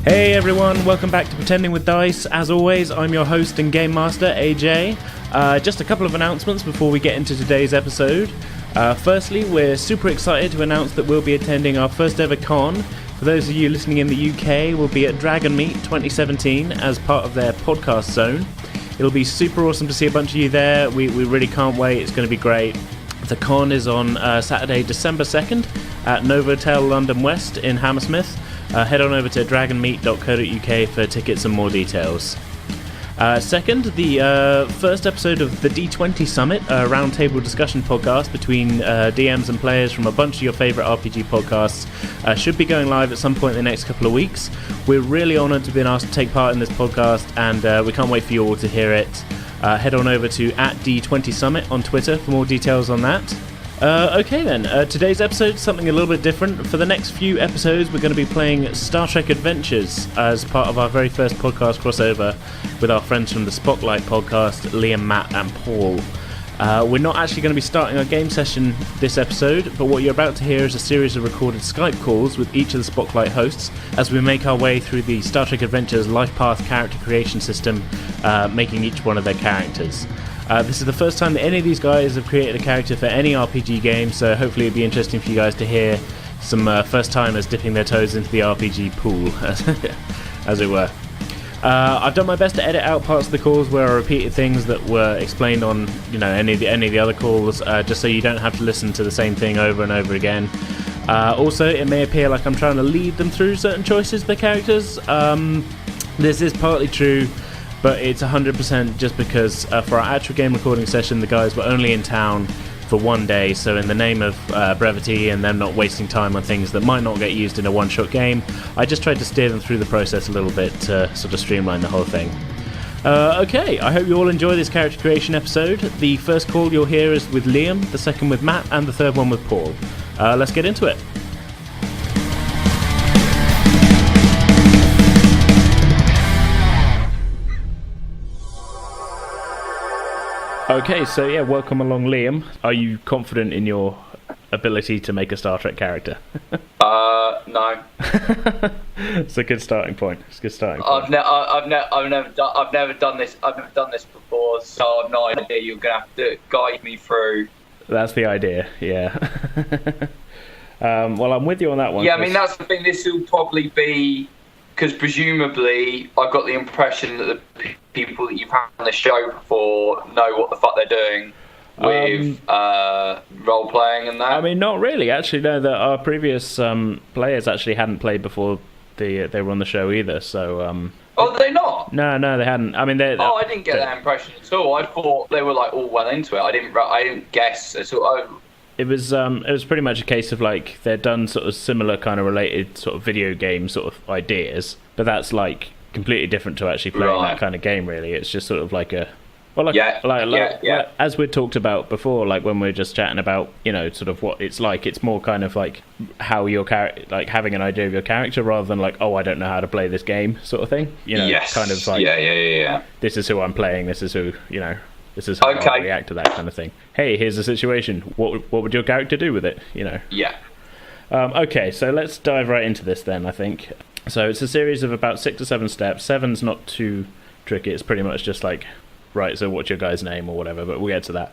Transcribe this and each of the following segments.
Hey everyone, welcome back to Pretending with Dice. As always, I'm your host and game master, AJ. Just a couple of announcements before we get into today's episode. Firstly, we're super excited to announce that we'll be attending our first ever con. For those of you listening in the UK, we'll be at Dragon Meet 2017 as part of their podcast zone. It'll be super awesome to see a bunch of you there. We really can't wait. It's going to be great. The con is on Saturday, December 2nd at Novotel London West in Hammersmith. Head on over to dragonmeet.co.uk for tickets and more details. Second, the first episode of the D20 Summit, a roundtable discussion podcast between DMs and players from a bunch of your favourite RPG podcasts, should be going live at some point in the next couple of weeks. We're really honoured to have been asked to take part in this podcast, and we can't wait for you all to hear it. Head on over to @D20 Summit on Twitter for more details on that. Okay then, today's episode is something a little bit different. For the next few episodes we're going to be playing Star Trek Adventures as part of our very first podcast crossover with our friends from the Spocklight podcast, Liam, Matt and Paul. We're not actually going to be starting our game session this episode, but what you're about to hear is a series of recorded Skype calls with each of the Spocklight hosts as we make our way through the Star Trek Adventures Lifepath character creation system, making each one of their characters. This is the first time that any of these guys have created a character for any RPG game, so hopefully it'll be interesting for you guys to hear some first-timers dipping their toes into the RPG pool, as it were. I've done my best to edit out parts of the calls where I repeated things that were explained on, any of the other calls, just so you don't have to listen to the same thing over and over again. Also, it may appear like I'm trying to lead them through certain choices of their characters. This is partly true, but it's 100% just because for our actual game recording session, the guys were only in town for one day, so in the name of brevity and them not wasting time on things that might not get used in a one-shot game, I just tried to steer them through the process a little bit to sort of streamline the whole thing. Okay, I hope you all enjoy this character creation episode. The first call you'll hear is with Liam, the second with Matt, and the third one with Paul. Let's get into it. Okay, so yeah, welcome along, Liam. Are you confident in your ability to make a Star Trek character? No. It's a good starting point. I've never done this. I've never done this before, so I've no idea. You're gonna have to guide me through. That's the idea. Yeah. Well, I'm with you on that one. Yeah, I mean that's the thing. This will probably be because presumably I've got the impression that the people that you've had on the show before know what the fuck they're doing with role playing and that. I mean, not really. Actually, no. Our previous players actually hadn't played before they were on the show either. So. Oh, they not? No, they hadn't. I mean, I didn't get that impression at all. I thought they were like all well into it. I didn't guess at all. It was pretty much a case of like they'd done sort of similar kind of related sort of video game sort of ideas, but that's like completely different to actually playing that kind of game. Really, it's just sort of like a as we talked about before, like when we were just chatting about sort of what it's like. It's more kind of like how your character, like having an idea of your character rather than like, oh, I don't know how to play this game sort of thing. Yes. Kind of like this is who I'm playing. This is who This is how I react to that kind of thing. Hey, here's the situation. What would your character do with it? Yeah. Okay, so let's dive right into this then, I think. So it's a series of about 6 or 7 steps. 7's not too tricky. It's pretty much just like, right, so what's your guy's name or whatever, but we'll get to that.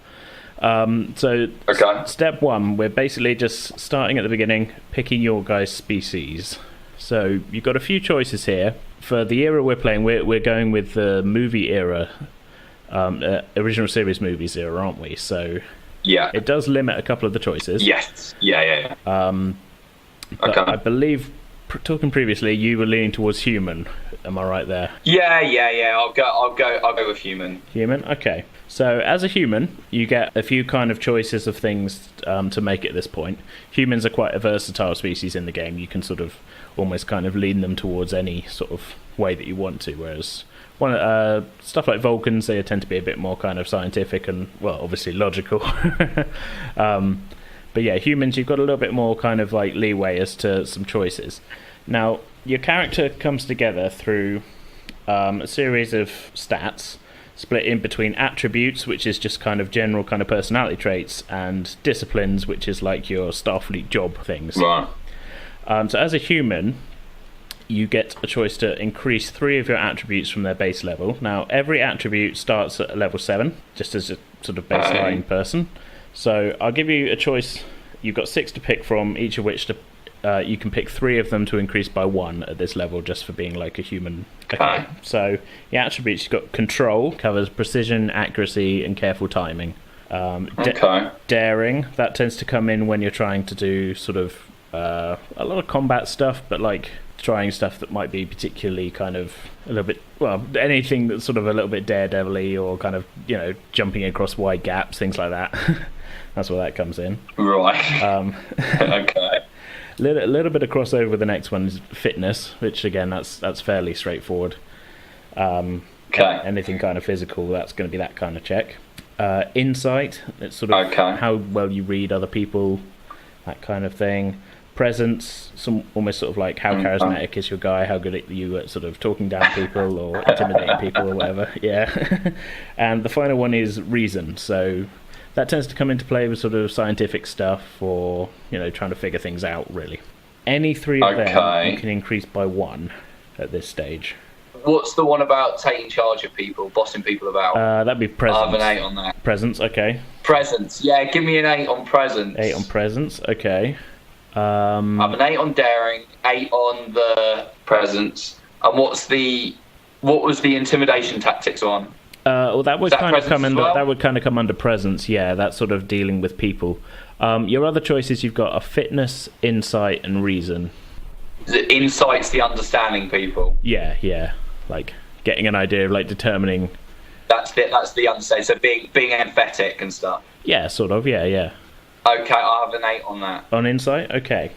Step 1, we're basically just starting at the beginning, picking your guy's species. So you've got a few choices here. For the era we're playing, we're going with the movie era, original series movies era, aren't we? So yeah, it does limit a couple of the choices. Yes. Yeah. But I believe, talking previously, you were leaning towards human. Am I right there? Yeah. I'll go with human. Human. Okay. So as a human, you get a few kind of choices of things to make at this point. Humans are quite a versatile species in the game. You can sort of almost kind of lean them towards any sort of way that you want to, whereas stuff like Vulcans, they tend to be a bit more kind of scientific and, well, obviously logical. But yeah, humans, you've got a little bit more kind of like leeway as to some choices. Now, your character comes together through a series of stats split in between attributes, which is just kind of general kind of personality traits, and disciplines, which is like your Starfleet job things. Right. So as a human, you get a choice to increase 3 of your attributes from their base level. Now, every attribute starts at level 7, just as a sort of baseline person. So I'll give you a choice. You've got 6 to pick from, each of which you can pick 3 of them to increase by 1 at this level, just for being like a human. Okay. So the attributes, you've got control, covers precision, accuracy, and careful timing. Daring, that tends to come in when you're trying to do sort of a lot of combat stuff, but like trying stuff that might be particularly kind of a little bit, well, anything that's sort of a little bit daredevil-y, or kind of, you know, jumping across wide gaps, things like that. That's where that comes in. Right. Okay. Little bit of crossover with the next one is fitness, which again, that's fairly straightforward. Anything kind of physical, that's going to be that kind of check. Insight, it's sort of how well you read other people, that kind of thing. Presence, almost sort of like how charismatic is your guy, how good are you at sort of talking down people or intimidating people or whatever. Yeah. And the final one is reason. So that tends to come into play with sort of scientific stuff, or, you know, trying to figure things out, really. Any 3 of them you can increase by 1 at this stage. What's the one about taking charge of people, bossing people about? That'd be presence. I have an 8 on that. Presence, okay. Presence, yeah, give me an 8 on presence. 8 on presence, okay. I have an 8 on daring, 8 on the presence. And what was the intimidation tactics one? Well, that would kind of come under that would kind of come under presence. Yeah, that's sort of dealing with people. Your other choices, you've got a fitness, insight, and reason. The insight's the understanding people. Yeah, like getting an idea of, like, determining. That's the understanding. So being empathetic and stuff. Yeah, sort of. Yeah. Okay, I have an 8 on that. On insight, okay.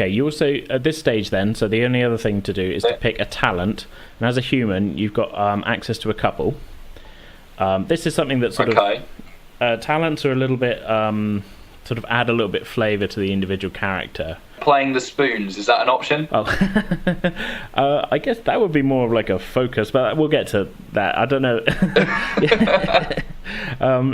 You also, at this stage then, so the only other thing to do is to pick a talent. And as a human, you've got access to a couple. This is something that sort of... talents are a little bit... sort of add a little bit flavour to the individual character. Playing the spoons, is that an option? Oh, I guess that would be more of like a focus, but we'll get to that. I don't know.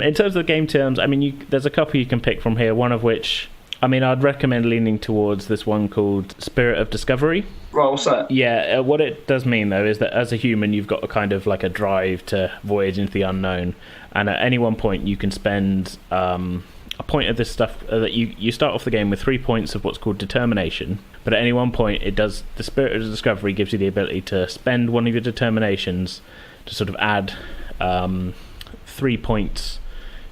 In terms of game terms, I mean, there's a couple you can pick from here, one of which, I mean, I'd recommend leaning towards this one called Spirit of Discovery. Right, what's that? Yeah, what it does mean, though, is that as a human, you've got a kind of like a drive to voyage into the unknown, and at any one point you can spend... a point of this stuff that you start off the game with 3 points of what's called determination, but at any one point the Spirit of Discovery gives you the ability to spend one of your determinations to sort of add 3 points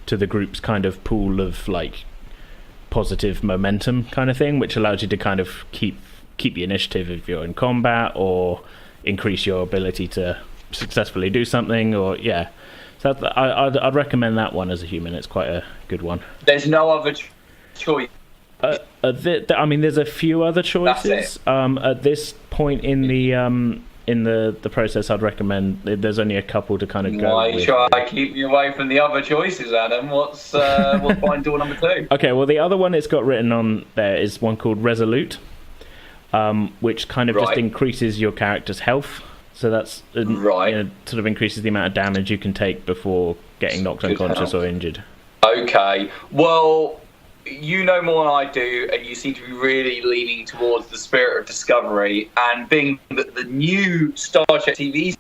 to the group's kind of pool of like positive momentum kind of thing, which allows you to kind of keep the initiative if you're in combat, or increase your ability to successfully do something, or So I'd recommend that one as a human. It's quite a good one. There's no other choice. I mean, there's a few other choices. At this point in the process, I'd recommend. There's only a couple to kind of go. Why try to keep me away from the other choices, Adam? What's behind door number 2? Okay, well, the other one it's got written on there is one called Resolute, which kind of just increases your character's health. So that's sort of increases the amount of damage you can take before getting knocked unconscious or injured. Okay, well, you know more than I do, and you seem to be really leaning towards the Spirit of Discovery, and being the new Star Trek TV,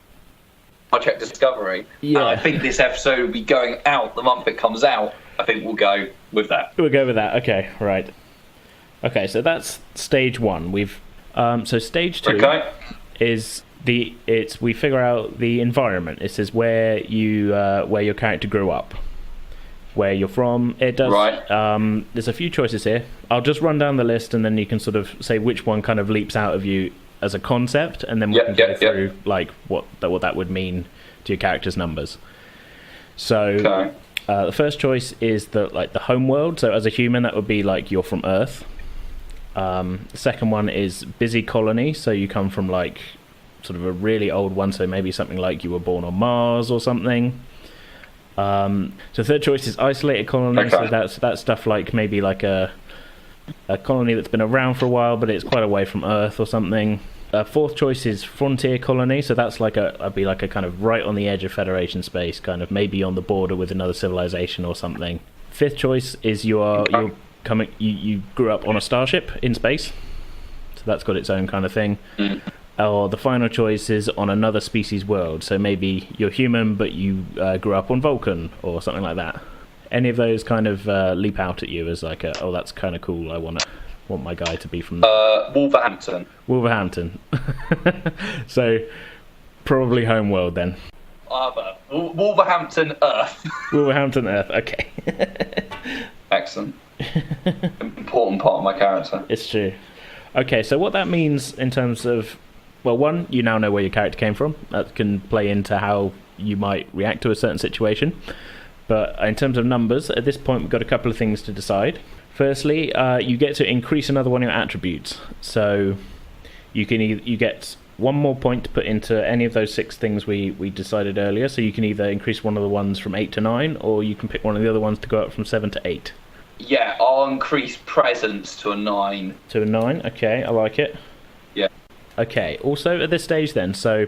Star Trek Discovery, I think this episode will be going out the month it comes out. I think we'll go with that. We'll go with that. Okay, right. Okay, so that's stage 1. We've so stage 2 is. We figure out the environment. It says where your character grew up, where you're from. It does. There's a few choices here. I'll just run down the list, and then you can sort of say which one kind of leaps out of you as a concept, and then we can go through like what that would mean to your character's numbers. So the first choice is the home world. So as a human, that would be like you're from Earth. The second one is busy colony. So you come from like sort of a really old one, so maybe something like you were born on Mars or something. So third choice is isolated colony. So that's stuff like maybe like a colony that's been around for a while, but it's quite away from Earth or something. Fourth choice is frontier colony. So that's I'd be like a kind of right on the edge of Federation space, kind of maybe on the border with another civilization or something. Fifth choice is you grew up on a starship in space. So that's got its own kind of thing. Or the final choice is on another species world. So maybe you're human, but you grew up on Vulcan or something like that. Any of those kind of leap out at you as like, oh, that's kind of cool. I want my guy to be from Wolverhampton. Wolverhampton. So probably Homeworld then. Wolverhampton, Earth. Wolverhampton, Earth. Okay. Excellent. Important part of my character. It's true. Okay, so what that means in terms of, well, one, you now know where your character came from. That can play into how you might react to a certain situation. But in terms of numbers, at this point we've got a couple of things to decide. Firstly, you get to increase another one of your attributes. So you can you get one more point to put into any of those 6 things we decided earlier. So you can either increase one of the ones from 8 to 9, or you can pick one of the other ones to go up from 7 to 8. Yeah, I'll increase presence to a 9. To a 9, okay, I like it. Yeah. Okay, also at this stage then, so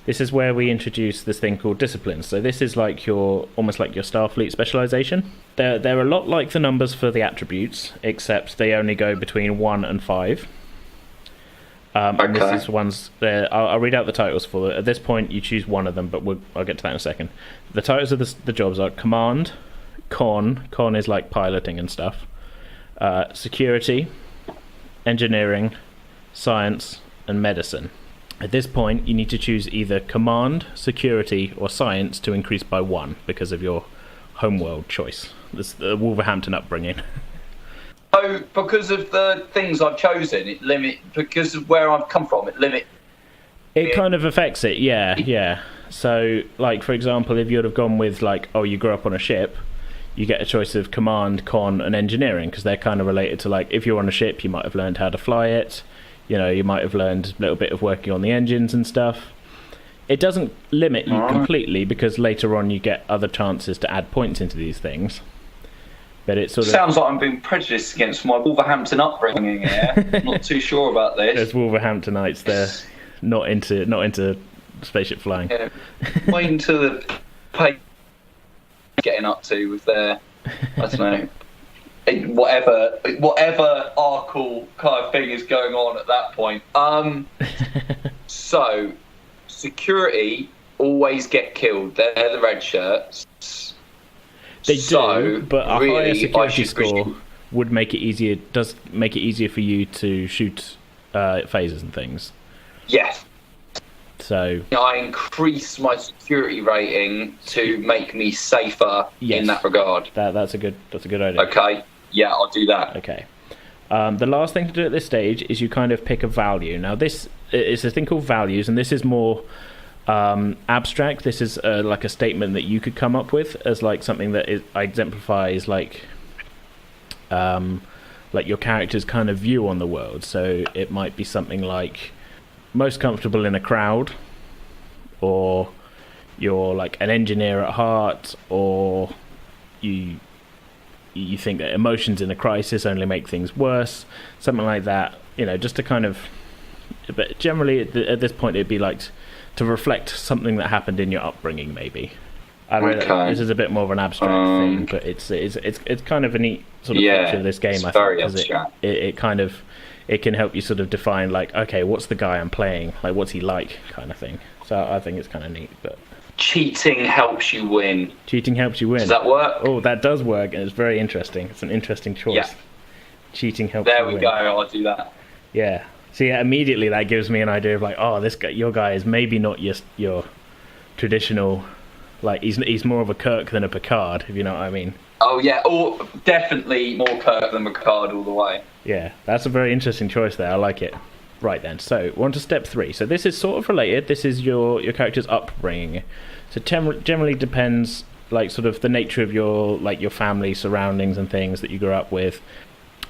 this is where we introduce this thing called disciplines. So this is like almost like your Starfleet specialization. They're a lot like the numbers for the attributes, except they only go between 1 and 5. And this is ones. I'll read out the titles for it. At this point, you choose one of them, but I'll get to that in a second. The titles of the jobs are Command, Con is like piloting and stuff, Security, Engineering, Science, and Medicine. At this point, you need to choose either Command, Security, or Science to increase by 1 because of your homeworld choice. This the Wolverhampton upbringing. So, because of the things I've chosen, because of where I've come from, it kind of affects it, yeah. So, like, for example, if you'd have gone with, like, oh, you grew up on a ship, you get a choice of Command, Con, and Engineering, because they're kind of related to, like, if you're on a ship, you might have learned how to fly it, you might have learned a little bit of working on the engines and stuff. It doesn't limit you completely, because later on you get other chances to add points into these things. But it sort of sounds like I'm being prejudiced against my Wolverhampton upbringing here. I'm not too sure about this. There's Wolverhamptonites. They're not into spaceship flying. Yeah. Waiting to the pay getting up to with their, I don't know, whatever Arkle kind of thing is going on at that point. So security always get killed. They're the red shirts. They do, but a higher security score would make it easier. Does make it easier for you to shoot phasers and things. Yes. So I increase my security rating to make me safer in that regard. That's a good idea. Okay. Yeah, I'll do that. Okay. The last thing to do at this stage is you kind of pick a value. Now this is a thing called values, and this is more abstract. This is like a statement that you could come up with as like something that exemplifies like your character's kind of view on the world. So it might be something like most comfortable in a crowd, or you're like an engineer at heart, or you think that emotions in a crisis only make things worse, something like that, just to kind of, but generally at this point it'd be like to reflect something that happened in your upbringing, maybe. This is a bit more of an abstract thing, but it's kind of a neat sort of feature of this game. I think it kind of can help you sort of define like, okay, what's the guy I'm playing? Like, what's he like, kind of thing. So I think it's kind of neat. But cheating helps you win. Cheating helps you win. Does that work? Oh, that does work, and it's very interesting. It's an interesting choice. Yeah. Cheating helps you win. There we go. I'll do that. Yeah. So yeah, immediately that gives me an idea of like, oh, your guy is maybe not your traditional, like he's more of a Kirk than a Picard, if you know what I mean. Oh yeah, definitely more Kirk than Picard all the way. Yeah, that's a very interesting choice there. I like it. Right then, so we're on to step 3. So this is sort of related. This is your character's upbringing. So generally depends, like sort of the nature of your family surroundings and things that you grew up with.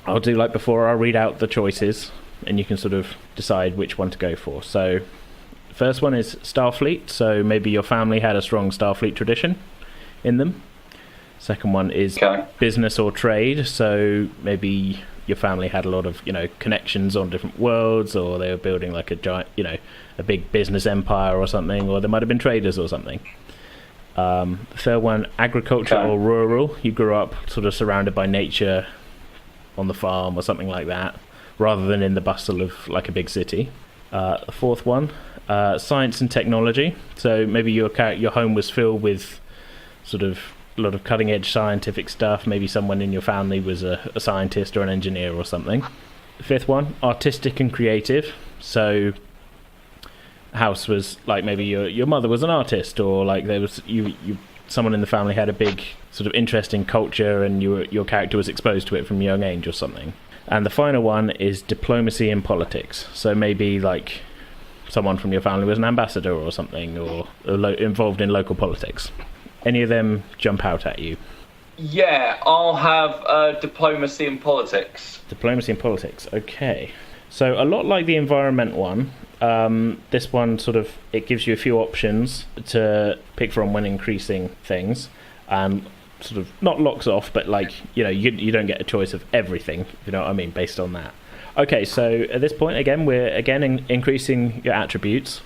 I'll do like before. I'll read out the choices, and you can sort of decide which one to go for. So the first one is Starfleet. So maybe your family had a strong Starfleet tradition in them. Second one is business or trade. So maybe your family had a lot of connections on different worlds, or they were building like a giant a big business empire or something, or they might have been traders or something. The third one, agriculture or rural. You grew up sort of surrounded by nature on the farm or something like that. rather than in the bustle of like a big city. The fourth one, science and technology. So maybe your home was filled with sort of a lot of cutting edge scientific stuff. Maybe someone in your family was a scientist or an engineer or something. The fifth one, artistic and creative. So house was like maybe your mother was an artist, or like there was someone in the family had a big sort of interest in culture, and your character was exposed to it from a young age or something. And the final one is diplomacy and politics. So maybe like someone from your family was an ambassador or something, or involved in local politics. Any of them jump out at you? Yeah, I'll have diplomacy and politics. Diplomacy and politics, okay. So a lot like the environment one, this one sort of, it gives you a few options to pick from when increasing things, and sort of not locks off, but like, you don't get a choice of everything, if you know what I mean, based on that. Okay, so at this point, again, we're increasing your attributes.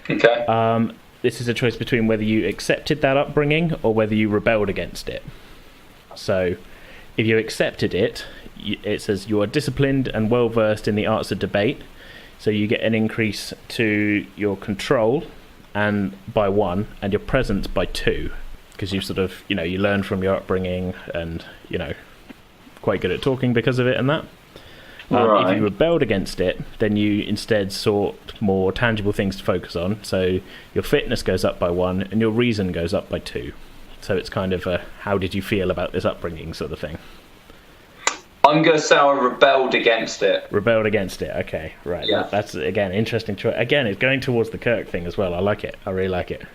Okay. This is a choice between whether you accepted that upbringing or whether you rebelled against it. So if you accepted it, it says you are disciplined and well versed in the arts of debate. So you get an increase to your control and by 1, and your presence by 2, because you sort of, you learn from your upbringing, and quite good at talking because of it and that. Right. If you rebelled against it, then you instead sought more tangible things to focus on. So your fitness goes up by 1 and your reason goes up by 2. So it's kind of a how did you feel about this upbringing sort of thing. I'm going to say I rebelled against it. Rebelled against it, okay, right. Yeah. That's, again, interesting choice. Again, it's going towards the Kirk thing as well. I like it. I really like it.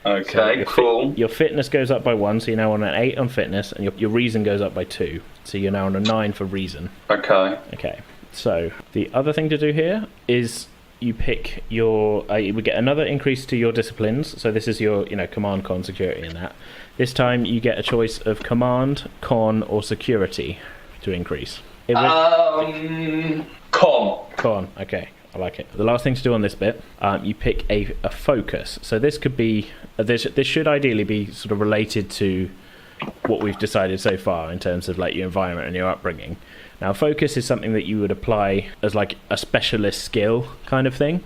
Okay, so cool. Your fitness goes up by 1, so you're now on an 8 on fitness, and your reason goes up by 2, so you're now on a 9 for reason. Okay, so the other thing to do here is you pick your... you would get another increase to your disciplines, so this is your command, con, security and that. This time you get a choice of command, con, or security to increase. Con. Con, okay. I like it. The last thing to do on this bit, you pick a focus. So this could be, this should ideally be sort of related to what we've decided so far in terms of like your environment and your upbringing. Now, focus is something that you would apply as like a specialist skill kind of thing.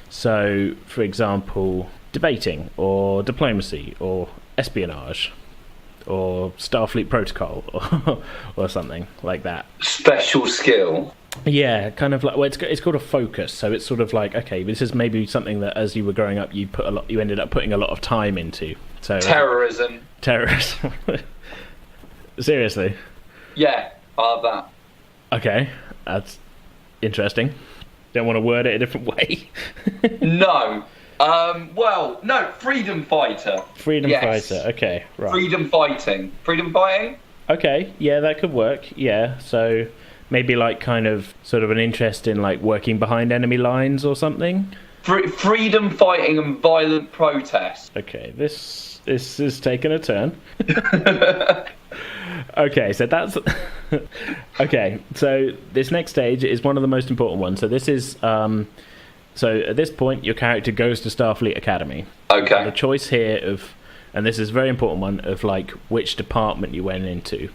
So, for example, debating or diplomacy or espionage or Starfleet protocol or something like that. Special skill. Yeah, kind of like, well, it's called a focus, so it's sort of like, okay, this is maybe something that as you were growing up you ended up putting a lot of time into. So terrorism. Seriously? Yeah, I love that. Okay, that's interesting. Don't want to word it a different way. No. No, freedom fighter. Freedom fighter, okay, right. Freedom fighting. Freedom fighting? Okay, yeah, that could work, yeah, so... Maybe like kind of sort of an interest in like working behind enemy lines or something? Freedom fighting and violent protest. Okay, this is taking a turn. Okay, so that's... Okay, so this next stage is one of the most important ones. So this is... So at this point, your character goes to Starfleet Academy. Okay. The choice here of... And this is a very important one, of like which department you went into.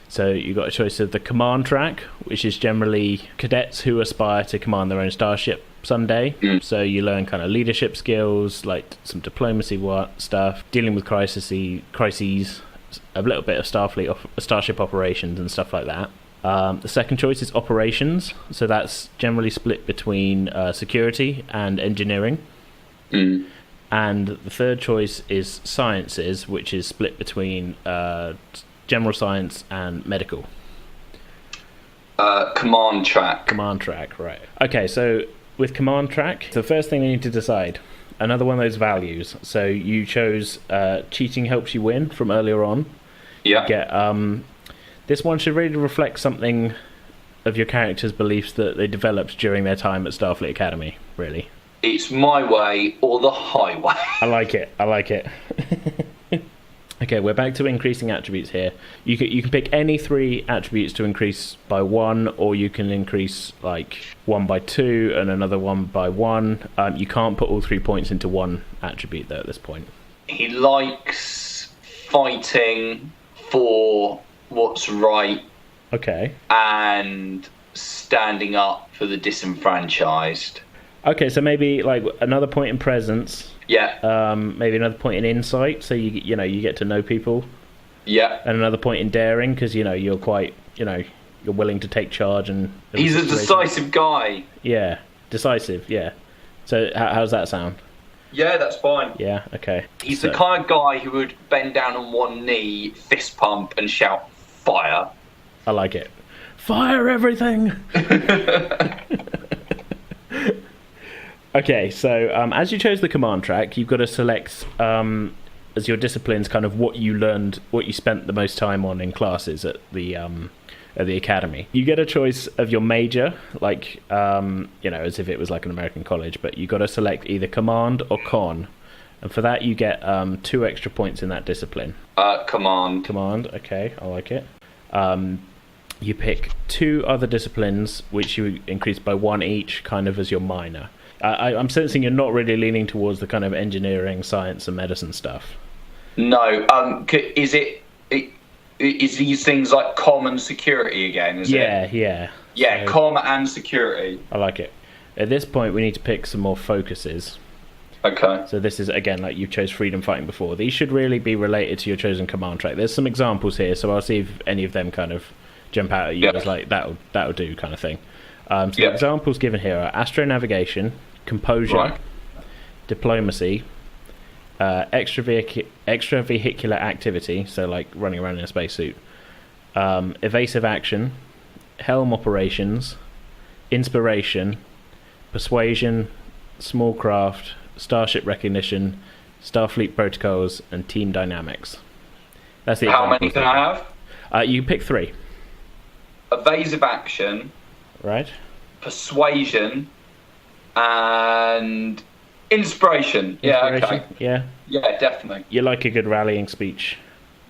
So you got a choice of the command track, which is generally cadets who aspire to command their own starship someday. So you learn kind of leadership skills, like some diplomacy stuff, dealing with crises, a little bit of starship operations and stuff like that. The second choice is operations, so that's generally split between security and engineering. And the third choice is sciences, which is split between general science and medical. Command track. Command track, right. Okay, so with command track, the first thing you need to decide, another one of those values. So you chose cheating helps you win from earlier on. Yeah. You get, this one should really reflect something of your character's beliefs that they developed during their time at Starfleet Academy, really. It's my way or the highway. I like it. Okay, we're back to increasing attributes here. You can pick any 3 attributes to increase by 1, or you can increase like 1 by 2 and another 1 by 1. You can't put all 3 points into one attribute though at this point. He likes fighting for what's right. Okay. And standing up for the disenfranchised. Okay, so maybe like another point in presence. Yeah. Maybe another point in insight, so you get to know people. Yeah. And another point in daring, because you're quite you're willing to take charge and. He's a decisive guy. Yeah, decisive. Yeah. So how's that sound? Yeah, that's fine. Yeah. Okay. He's the kind of guy who would bend down on one knee, fist pump, and shout "fire." I like it. Fire everything. Okay, so as you chose the command track, you've got to select as your disciplines kind of what you learned, what you spent the most time on in classes at the academy. You get a choice of your major, like as if it was like an American college, but you got to select either command or con, and for that you get 2 extra points in that discipline. Command. Command. Okay, I like it. You pick 2 other disciplines, which you increase by 1 each, kind of as your minor. I'm sensing you're not really leaning towards the kind of engineering, science, and medicine stuff. No. Is these things like comm and security again? Yeah. Yeah, so, comm and security. I like it. At this point, we need to pick some more focuses. Okay. So this is, again, like you chose freedom fighting before. These should really be related to your chosen command track. There's some examples here, so I'll see if any of them kind of jump out at you as like, that'll do kind of thing. The examples given here are astronavigation, composure, diplomacy, extravehicular activity, so like running around in a spacesuit, evasive action, helm operations, inspiration, persuasion, small craft, starship recognition, Starfleet protocols, and team dynamics. That's the How many can I have? You pick 3. Evasive action, right? Persuasion, and inspiration. Yeah, okay. Yeah, definitely. You like a good rallying speech.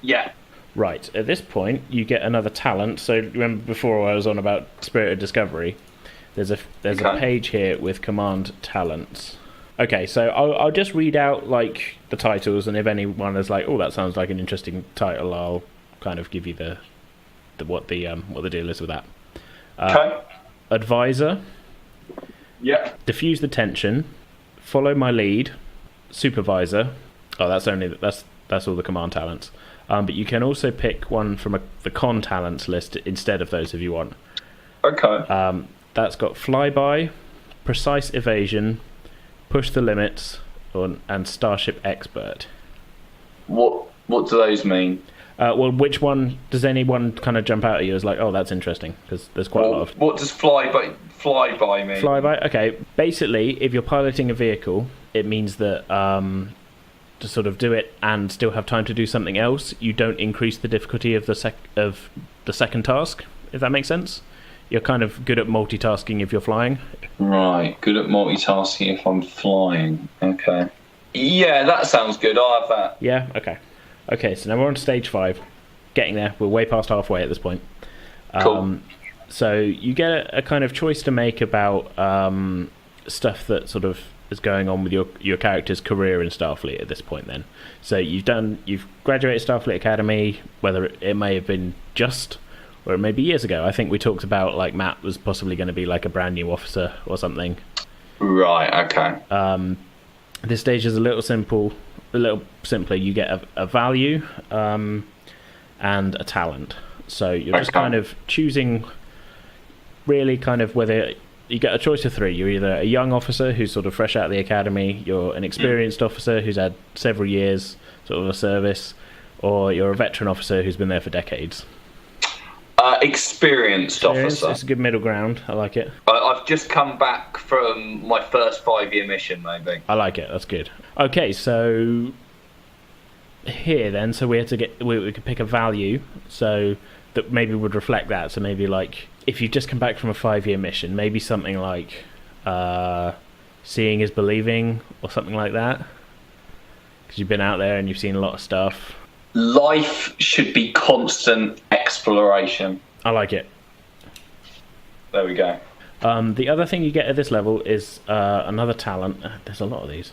Yeah. Right. At this point, you get another talent. So remember before I was on about Spirit of Discovery. There's a page here with command talents. Okay, so I'll just read out like the titles, and if anyone is like, "Oh, that sounds like an interesting title," I'll kind of give you what the deal is with that. Okay. Advisor. Yeah. Diffuse the tension. Follow my lead. Supervisor. Oh, that's all the command talents. But you can also pick one from the con talents list instead of those if you want. Okay. That's got flyby, precise evasion, push the limits, and Starship Expert. What do those mean? Well, which one does anyone kind of jump out at you as like, oh, that's interesting? Because there's quite a lot of. What does flyby mean? Flyby. Okay. Basically, if you're piloting a vehicle, it means that to sort of do it and still have time to do something else, you don't increase the difficulty of the second task. If that makes sense. You're kind of good at multitasking if you're flying. Right, good at multitasking if I'm flying. Okay. Yeah, that sounds good. I'll have that. Yeah, okay. Okay, so now we're on stage 5. Getting there. We're way past halfway at this point. Cool. So you get a kind of choice to make about stuff that sort of is going on with your character's career in Starfleet at this point then. So you've graduated Starfleet Academy, whether it may have been just... or it may be years ago. I think we talked about like Matt was possibly going to be like a brand new officer or something. Right. Okay. This stage is a little simpler. You get a value and a talent. So you're just kind of choosing really kind of whether you get a choice of 3. You're either a young officer who's sort of fresh out of the academy, you're an experienced officer who's had several years sort of a service, or you're a veteran officer who's been there for decades. Experienced officer. It's a good middle ground. I like it. I've just come back from my first 5-year mission, maybe. I like it. That's good. Okay, so here then, so we could pick a value, so that maybe would reflect that. So maybe like if you've just come back from a 5-year mission, maybe something like seeing is believing or something like that, because you've been out there and you've seen a lot of stuff. Life should be constant exploration. I like it. There we go. The other thing you get at this level is another talent. There's a lot of these.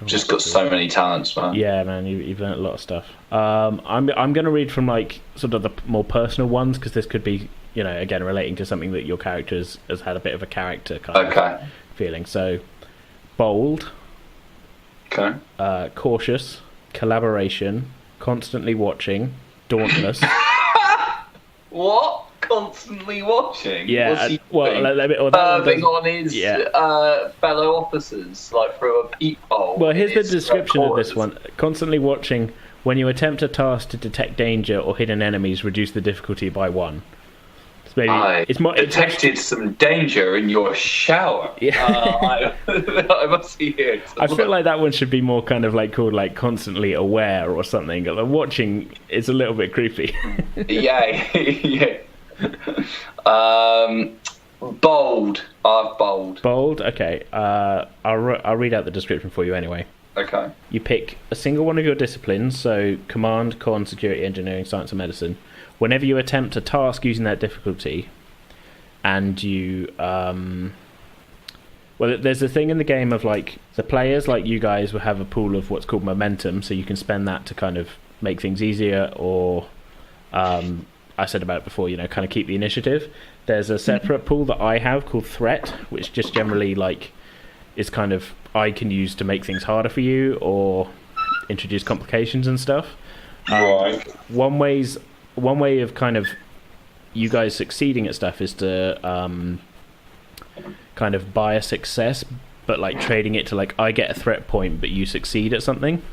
Just got so many talents, man. Yeah, man, you've learned a lot of stuff. I'm going to read from like sort of the more personal ones, because this could be again, relating to something that your character has had a bit of a character kind of feeling. So, bold, cautious, collaboration, constantly watching, dauntless. What? Constantly watching? Yeah. Serving on his fellow officers, like through a peephole. Well, here's the description of this one. Constantly watching. When you attempt a task to detect danger or hidden enemies, reduce the difficulty by 1. I detected some danger in your shower. Yeah. I must be here. I feel like that one should be more kind of like called like constantly aware or something. Like, watching is a little bit creepy. Yeah. Bold. Bold. Bold. Okay. I'll read out the description for you anyway. Okay. You pick a single one of your disciplines, so command, con, security, engineering, science, and medicine. Whenever you attempt a task using that difficulty, and you there's a thing in the game of like the players, like you guys, will have a pool of what's called momentum, so you can spend that to kind of make things easier, or I said about it before, kind of keep the initiative. There's a separate pool that I have called threat, which just generally like is kind of I can use to make things harder for you or introduce complications and stuff. Right. One way of kind of you guys succeeding at stuff is to kind of buy a success, but like trading it to like I get a threat point, but you succeed at something.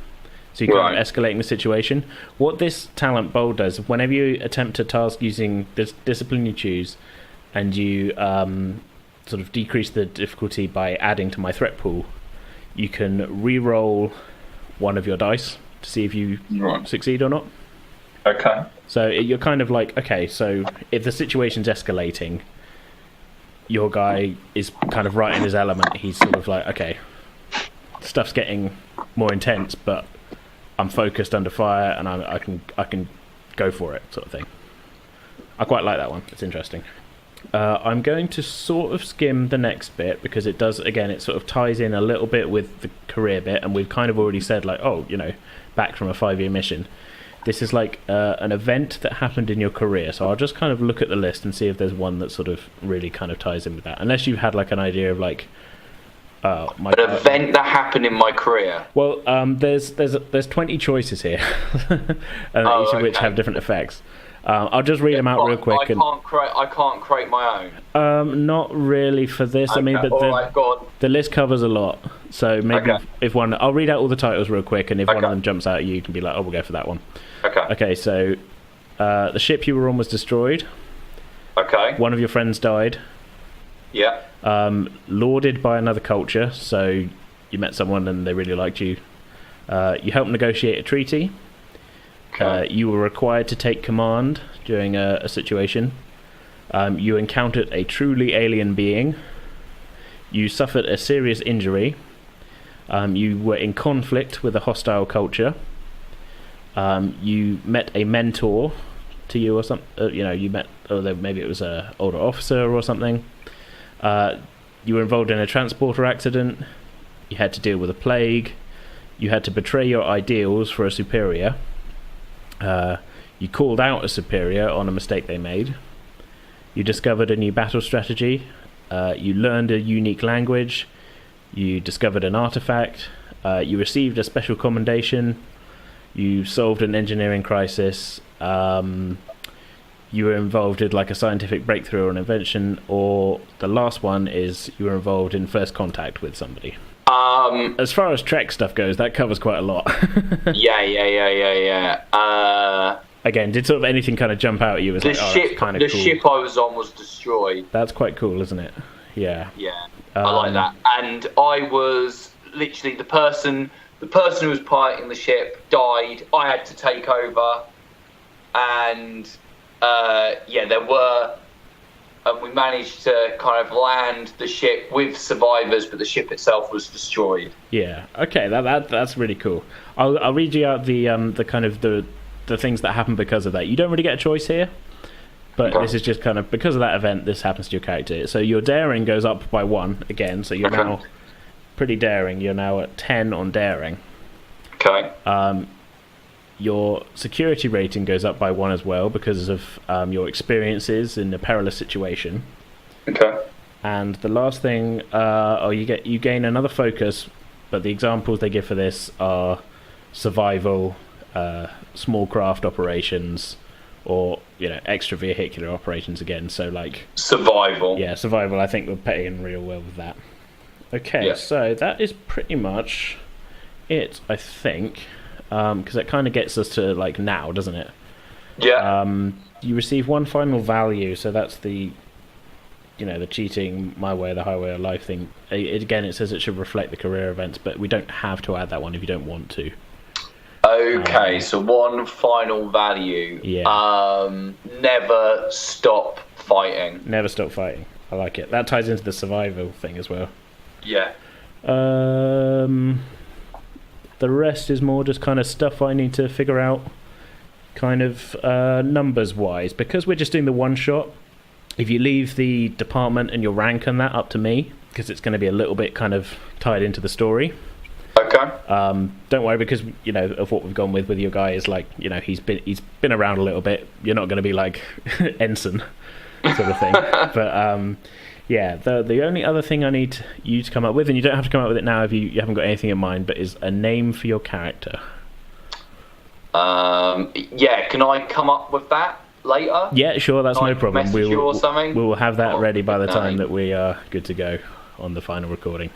So you kind of escalating the situation. What this talent bold does, whenever you attempt a task using this discipline you choose, and you sort of decrease the difficulty by adding to my threat pool, you can re-roll one of your dice to see if you succeed or not. Okay. So you're kind of like, okay, so if the situation's escalating, your guy is kind of right in his element. He's sort of like, okay, stuff's getting more intense, but I'm focused under fire, and I can go for it, sort of thing. I quite like that one. It's interesting. I'm going to sort of skim the next bit because it does, again, it sort of ties in a little bit with the career bit, and we've kind of already said like, back from a 5-year mission. This is like an event that happened in your career, so I'll just kind of look at the list and see if there's one that sort of really kind of ties in with that. Unless you've had like an idea of like an event that happened in my career. Well, there's 20 choices here, and each of which have different effects. I'll just read them out real quick. I can't create my own. Not really for this. Okay. I mean, but the list covers a lot. So maybe if one, I'll read out all the titles real quick, and if one of them jumps out at you, you can be like, "Oh, we'll go for that one." Okay. So the ship you were on was destroyed. Okay. One of your friends died. Yeah. Lauded by another culture. So you met someone and they really liked you. You helped negotiate a treaty. You were required to take command during a situation. You encountered a truly alien being. You suffered a serious injury. You were in conflict with a hostile culture. You met a mentor to you or something. You met, maybe it was an older officer or something. You were involved in a transporter accident. You had to deal with a plague. You had to betray your ideals for a superior. You called out a superior on a mistake they made. You discovered a new battle strategy. You learned a unique language. You discovered an artifact. You received a special commendation. You solved an engineering crisis. You were involved in like a scientific breakthrough or an invention. Or the last one is you were involved in first contact with somebody. As far as Trek stuff goes, that covers quite a lot. Yeah. Again, did sort of anything kind of jump out at you? The ship I was on was destroyed. That's quite cool, isn't it? Yeah. Yeah, I like that. And I was literally the person who was piloting the ship died. I had to take over, and we managed to kind of land the ship with survivors, but the ship itself was destroyed. Yeah. Okay. That's really cool. I'll read you out the kind of the things that happen because of that. You don't really get a choice here, but this is just kind of because of that event. This happens to your character. So your daring goes up by 1 again. So you're now pretty daring. You're now at 10 on daring. Okay. your security rating goes up by 1 as well because of your experiences in a perilous situation. Okay. And the last thing, you gain another focus, but the examples they give for this are survival, small craft operations, or extravehicular operations again. So like survival. Yeah, survival. I think we're paying real well with that. Okay, yeah. So that is pretty much it, I think, because that kind of gets us to like now, doesn't it? Yeah. You receive 1 final value, so that's the the cheating, my way or the highway of life thing. It says it should reflect the career events, but we don't have to add that one if you don't want to. Okay, so 1 final value. Yeah. Never stop fighting. Never stop fighting. I like it. That ties into the survival thing as well. Yeah. The rest is more just kind of stuff I need to figure out, kind of numbers wise, because we're just doing the one shot. If you leave the department and your rank and that up to me, because it's going to be a little bit kind of tied into the story. Okay. Don't worry, because of what we've gone with your guy is like he's been around a little bit. You're not going to be like ensign sort of thing. But yeah, the only other thing I need you to come up with, and you don't have to come up with it now if you haven't got anything in mind, but is a name for your character. Yeah, can I come up with that later? Yeah, sure, that's no problem. We'll have that ready by the time that we are good to go on the final recording.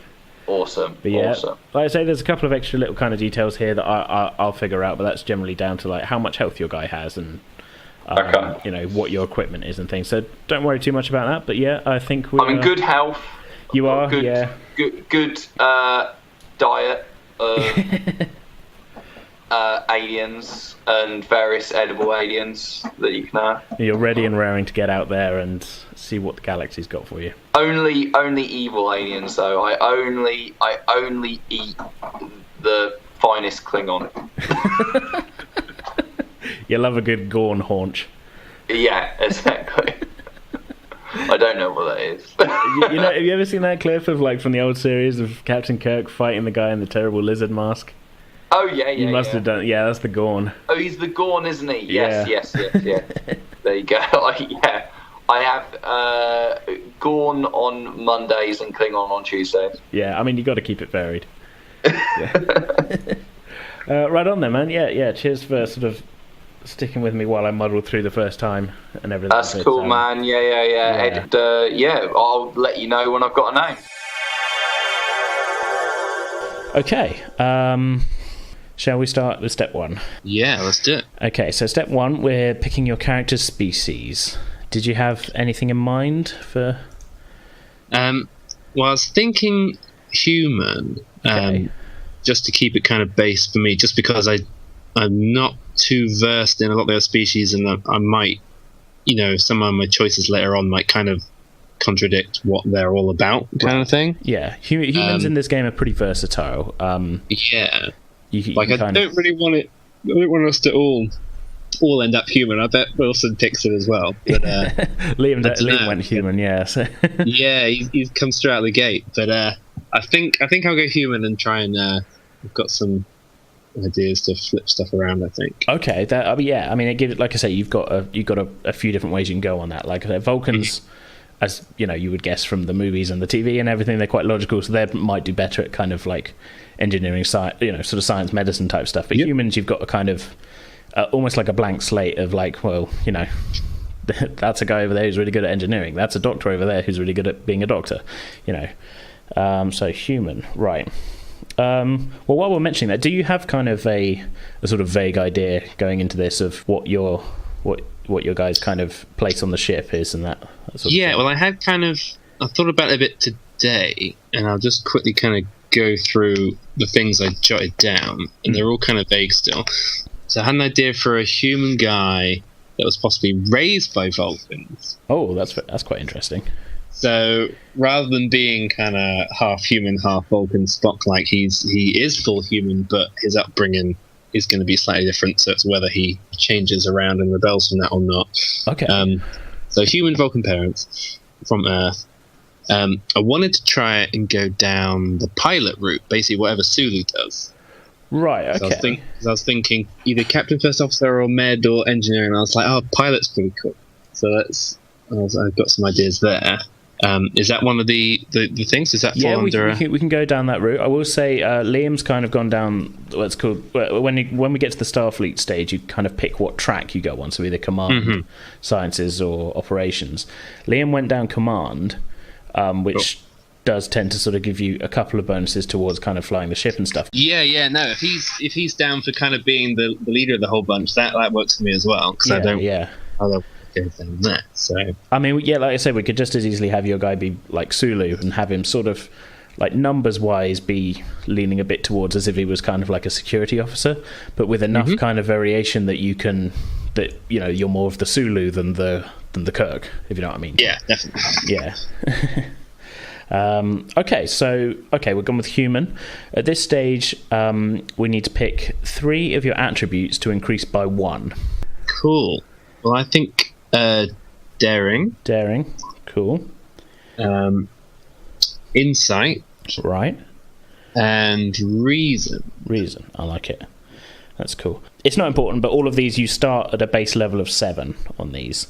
Awesome. But yeah, awesome. Like I say, there's a couple of extra little kind of details here that I'll figure out, but that's generally down to like how much health your guy has and what your equipment is and things. So don't worry too much about that. But yeah, I think I'm in good health. You are, good, yeah. Good diet. Aliens and various edible aliens that you can have. You're ready and raring to get out there and see what the galaxy's got for you. Only evil aliens though. I only eat the finest Klingon. You love a good Gorn haunch. Yeah, exactly. I don't know what that is. Have you ever seen that clip of like from the old series of Captain Kirk fighting the guy in the terrible lizard mask? Oh yeah. You must have done. Yeah, that's the Gorn. Oh, he's the Gorn, isn't he? Yes. There you go. I have Gorn on Mondays and Klingon on Tuesdays. Yeah, I mean you got to keep it varied. Right on then, man. Yeah. Cheers for sort of sticking with me while I muddled through the first time and everything. That's cool, man. Yeah. And, I'll let you know when I've got a name. Okay. Shall we start with step 1? Yeah, let's do it. Okay, so step 1, we're picking your character's species. Did you have anything in mind for... Well, I was thinking human, just to keep it kind of base for me, just because I'm not too versed in a lot of the other species, and I might, some of my choices later on might kind of contradict what they're all about, kind of thing. Yeah, humans in this game are pretty versatile. Yeah. I don't really want it. I don't want us to all end up human. I bet Wilson picks it as well. But Liam went human, yeah. So. Yeah, he's come straight out of the gate. But I think I'll go human and try and. We've got some ideas to flip stuff around. I think. Okay, I mean, it gives. Like I say, you've got a few different ways you can go on that. Like Vulcans. As you would guess from the movies and the TV and everything, they're quite logical, so they might do better at kind of like engineering, sort of science, medicine type stuff. But humans, you've got a kind of almost like a blank slate of like, well, that's a guy over there who's really good at engineering. That's a doctor over there who's really good at being a doctor. So human, right? Well, while we're mentioning that, do you have kind of a sort of vague idea going into this of what your guys' kind of place on the ship is and that sort of thing? Well, I thought about it a bit today, and I'll just quickly kind of go through the things I jotted down, and they're all kind of vague still. So I had an idea for a human guy that was possibly raised by Vulcans. Oh, that's quite interesting. So rather than being kind of half human, half Vulcan Spocklight, he is full human, but his upbringing is going to be slightly different, so it's whether he changes around and rebels from that or not. Okay. So human Vulcan parents from Earth. I wanted to try and go down the pilot route, basically whatever Sulu does. Right. So Okay. I was thinking either captain, first officer, or med, or engineer, and I was like, oh, pilot's pretty cool. So I've got some ideas there. Is that one of the things? Does that fall under? We can go down that route. I will say Liam's kind of gone down what's called when we get to the Starfleet stage, you kind of pick what track you go on. So either command, sciences, or operations. Liam went down command, which does tend to sort of give you a couple of bonuses towards kind of flying the ship and stuff. Yeah. No, if he's down for kind of being the leader of the whole bunch, that works for me as well. Because I don't. Yeah. I love everything there. So I mean, yeah, like I said, we could just as easily have your guy be like Sulu and have him sort of like numbers wise be leaning a bit towards as if he was kind of like a security officer, but with enough kind of variation that you're more of the Sulu than the Kirk, if you know what I mean. Yeah, definitely. Yeah. Okay, we're gone with human. At this stage, we need to pick 3 of your attributes to increase by 1. Cool. Well, I think daring. Daring, cool. Insight. Right. And reason. Reason, I like it. That's cool. It's not important, but all of these, you start at a base level of 7 on these.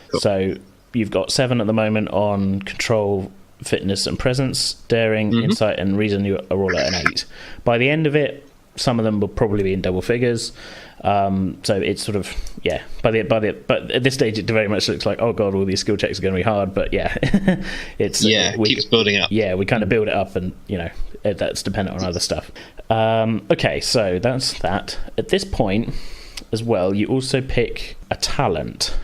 Cool. So you've got 7 at the moment on control, fitness and presence, daring, insight and reason. You are all at an 8. By the end of it, some of them will probably be in double figures. So it's sort of but at this stage it very much looks like, oh god, all these skill checks are going to be hard, but it's keeps building up. We kind of build it up, and that's dependent on other stuff. Okay, so that's that. At this point as well, you also pick a talent.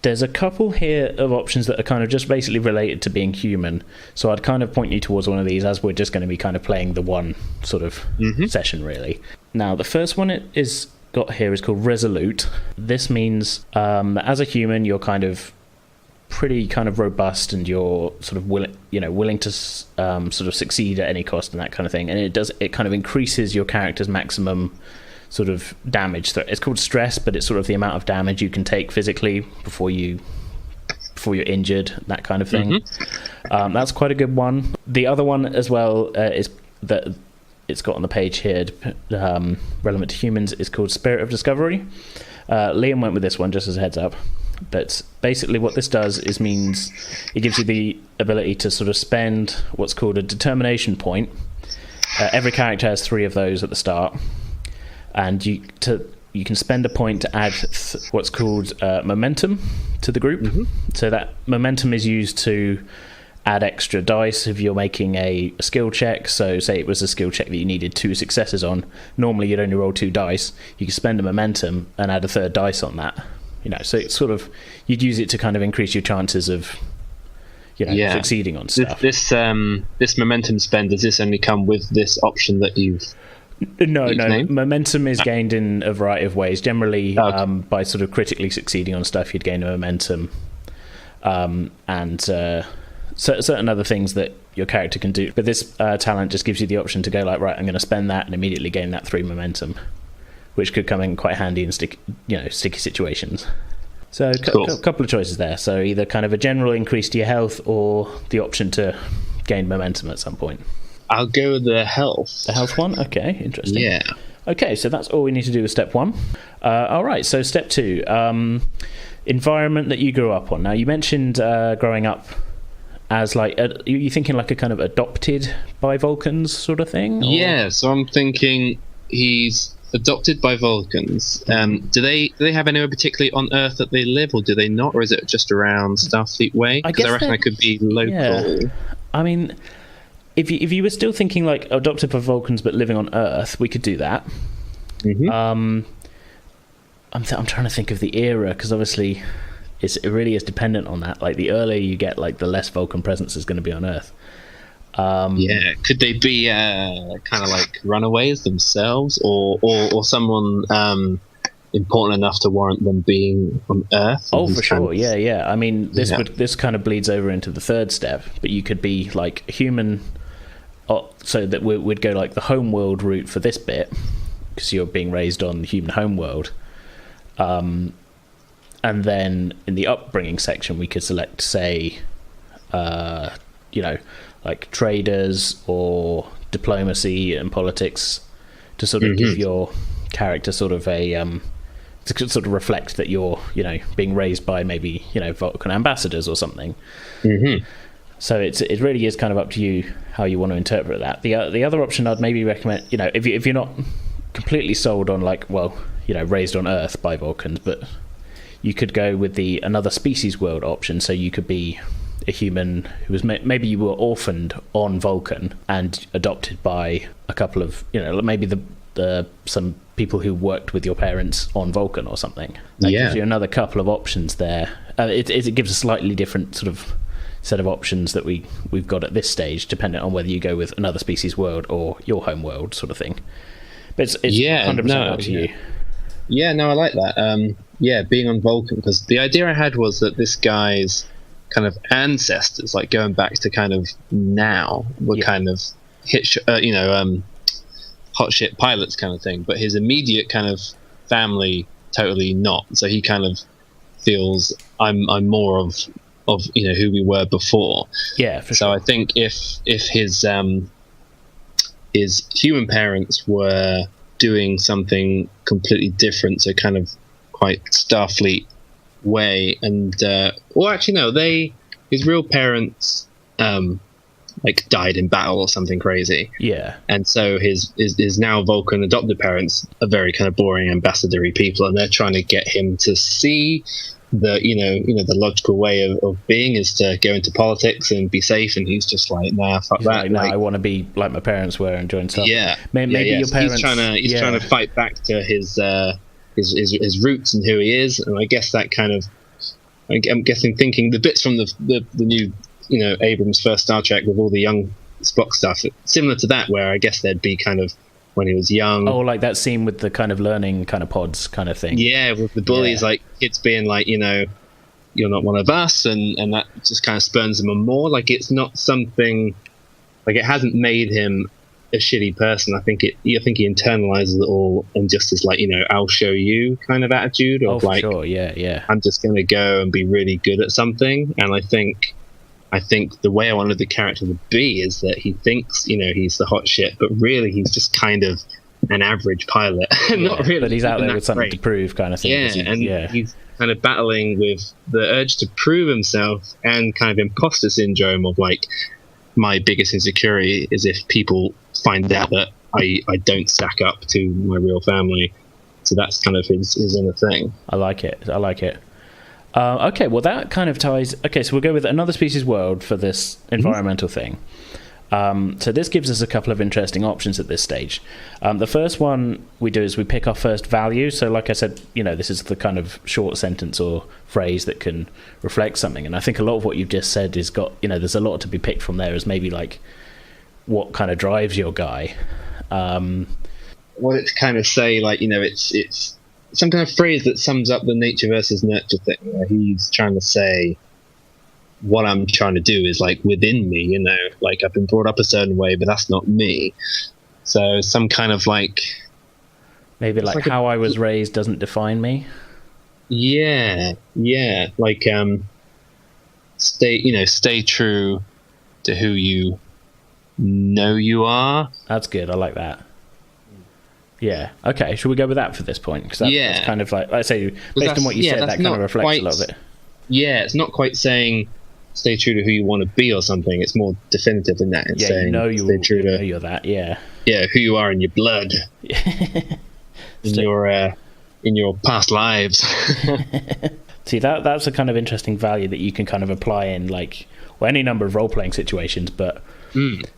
There's a couple here of options that are kind of just basically related to being human, so I'd kind of point you towards one of these, as we're just going to be kind of playing the one sort of session, really. Now, the first one it is got here is called Resolute. This means that as a human, you're kind of pretty kind of robust, and you're sort of willing to sort of succeed at any cost and that kind of thing. And it kind of increases your character's maximum sort of damage. It's called stress, but it's sort of the amount of damage you can take physically before you're injured, that kind of thing. That's quite a good one. The other one as well is that it's got on the page here, relevant to humans, is called Spirit of Discovery. Liam went with this one, just as a heads up. But basically what this does is means it gives you the ability to sort of spend what's called a determination point. Every character has 3 of those at the start. And you can spend a point to add what's called momentum to the group. So that momentum is used to add extra dice if you're making a skill check. So say it was a skill check that you needed 2 successes on. Normally you'd only roll 2 dice. You can spend a momentum and add a 3rd dice on that. So it's sort of, you'd use it to kind of increase your chances of succeeding on stuff. This momentum spend, does this only come with this option that you've... No. Momentum is gained in a variety of ways. Generally, by sort of critically succeeding on stuff, you'd gain a momentum, and certain other things that your character can do. But this talent just gives you the option to go like, right, I'm going to spend that and immediately gain that 3 momentum, which could come in quite handy in sticky situations. So a couple of choices there. So either kind of a general increase to your health, or the option to gain momentum at some point. I'll go with the health. The health one? Okay, interesting. Yeah. Okay, so that's all we need to do with step 1. All right, so step 2. Environment that you grew up on. Now, you mentioned growing up as like... you thinking like a kind of adopted by Vulcans sort of thing? Or? Yeah, so I'm thinking he's adopted by Vulcans. Do they have anywhere particularly on Earth that they live, or do they not? Or is it just around Starfleet Way? Because I reckon I could be local. Yeah. I mean... If you were still thinking like adopted by Vulcans but living on Earth, we could do that. I'm trying to think of the era, because obviously it really is dependent on that. Like the earlier you get, like the less Vulcan presence is going to be on Earth. Could they be kind of like runaways themselves, or someone important enough to warrant them being on Earth? Oh, for sure. Yeah. I mean, this kind of bleeds over into the 3rd step, but you could be like human. So that we'd go like the homeworld route for this bit, because you're being raised on the human homeworld. And then in the upbringing section, we could select, say, like traders or diplomacy and politics to sort of give your character sort of a to sort of reflect that you're, being raised by maybe, Vulcan ambassadors or something. So it really is kind of up to you how you want to interpret that. The other option I'd maybe recommend, if you're not completely sold on raised on Earth by Vulcans, but you could go with the another species world option. So you could be a human who was maybe you were orphaned on Vulcan and adopted by a couple of maybe some people who worked with your parents on Vulcan or something. That gives you another couple of options there. It gives a slightly different sort of set of options that we've got at this stage, depending on whether you go with another species world or your home world sort of thing. But it's 100% up to you. Yeah, no, I like that. Being on Vulcan, because the idea I had was that this guy's kind of ancestors, like going back to kind of now, were kind of hot ship pilots kind of thing, but his immediate kind of family totally not. So he kind of feels I'm more of who we were before. Yeah, for sure. So I think if his human parents were doing something completely different, so kind of quite Starfleet way, and his real parents died in battle or something crazy. Yeah. And so his now Vulcan adopted parents are very kind of boring ambassadory people, and they're trying to get him to see the the logical way of being is to go into politics and be safe, and he's just like, nah, fuck that. I want to be like my parents were and join stuff. Yeah. Maybe your parents. He's trying to fight back to his roots and who he is, and I guess that kind of I'm guessing thinking the bits from the new Abrams' first Star Trek with all the young Spock stuff, similar to that, where I guess there'd be kind of when he was young. Oh, like that scene with the kind of learning kind of pods kind of thing. Yeah, with the bullies, like kids being like, you're not one of us, and that just kind of spurns him on more. Like it's not something, like it hasn't made him a shitty person. I think he internalizes it all and just is like, I'll show you kind of attitude of for sure. Yeah. I'm just going to go and be really good at something. And I think the way I wanted the character to be is that he thinks, he's the hot shit, but really he's just kind of an average pilot. Not really, but he's out there with something to prove kind of thing. He's kind of battling with the urge to prove himself and kind of imposter syndrome of like, my biggest insecurity is if people find out that I don't stack up to my real family. So that's kind of his inner thing. I like it. Okay, well that kind of ties... Okay, so we'll go with another species world for this environmental thing. So this gives us a couple of interesting options at this stage. The first one we do is we pick our first value. So like I said, this is the kind of short sentence or phrase that can reflect something. And I think a lot of what you've just said is got... there's a lot to be picked from there as maybe like what kind of drives your guy. Well, it's kind of say like, it's some kind of phrase that sums up the nature versus nurture thing, where he's trying to say what I'm trying to do is like within me, like I've been brought up a certain way, but that's not me. So some kind of like maybe like how I was raised doesn't define me. Yeah, like stay true to who you know you are. That's good. I like that. Yeah. Okay. Should we go with that for this point? Because that's kind of like I say, based on what you said, that kind of reflects a lot of it. Yeah, it's not quite saying stay true to who you want to be or something. It's more definitive than that. It's saying stay true to you're that. Yeah. Yeah, who you are in your blood, in your past lives. See, that's a kind of interesting value that you can kind of apply in any number of role playing situations, but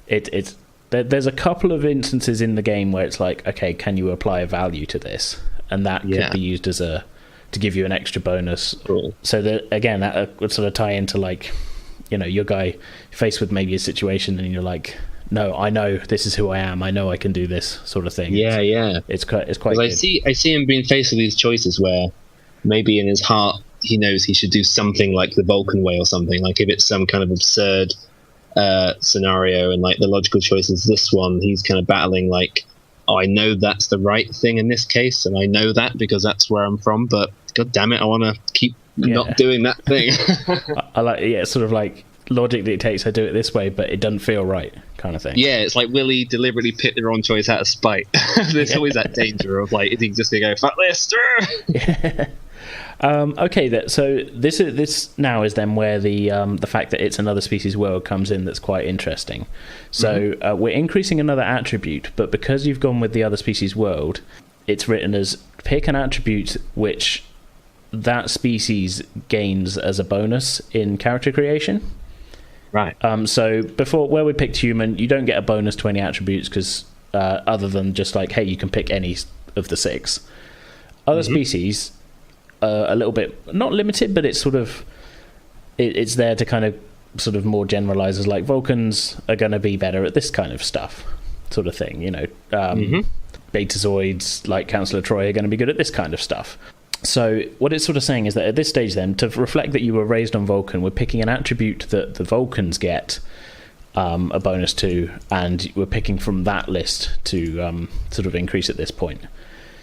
it's. There's a couple of instances in the game where it's like, okay, can you apply a value to this? And that could be used as to give you an extra bonus. Cool. So that, again, that would sort of tie into your guy faced with maybe a situation and you're like, no, I know this is who I am. I know I can do this sort of thing. Yeah, It's quite good. I see him being faced with these choices where maybe in his heart he knows he should do something like the Vulcan way or something. Like if it's some kind of absurd scenario and like the logical choice is this one, he's kind of battling like, oh, I know that's the right thing in this case, and I know that because that's where I'm from, but god damn it, I want to keep not doing that thing. I like sort of like logic dictates I do it this way, but it doesn't feel right, kind of thing. Yeah, it's like, will he deliberately pick the wrong choice out of spite? There's always that danger of like, is he just gonna go fuck this? Yeah. Okay, so this now is then where the fact that it's another species world comes in. That's quite interesting. So we're increasing another attribute, but because you've gone with the other species world, it's written as pick an attribute which that species gains as a bonus in character creation. Right. So before, where we picked human, you don't get a bonus to any attributes because other than just like, hey, you can pick any of the 6. Other species, a little bit not limited, but it's sort of it's there to kind of sort of more generalize as like Vulcans are going to be better at this kind of stuff, sort of thing. You know, Betazoids like Councillor Troy are going to be good at this kind of stuff. So what it's sort of saying is that at this stage then, to reflect that you were raised on Vulcan, we're picking an attribute that the Vulcans get a bonus to, and we're picking from that list to sort of increase at this point.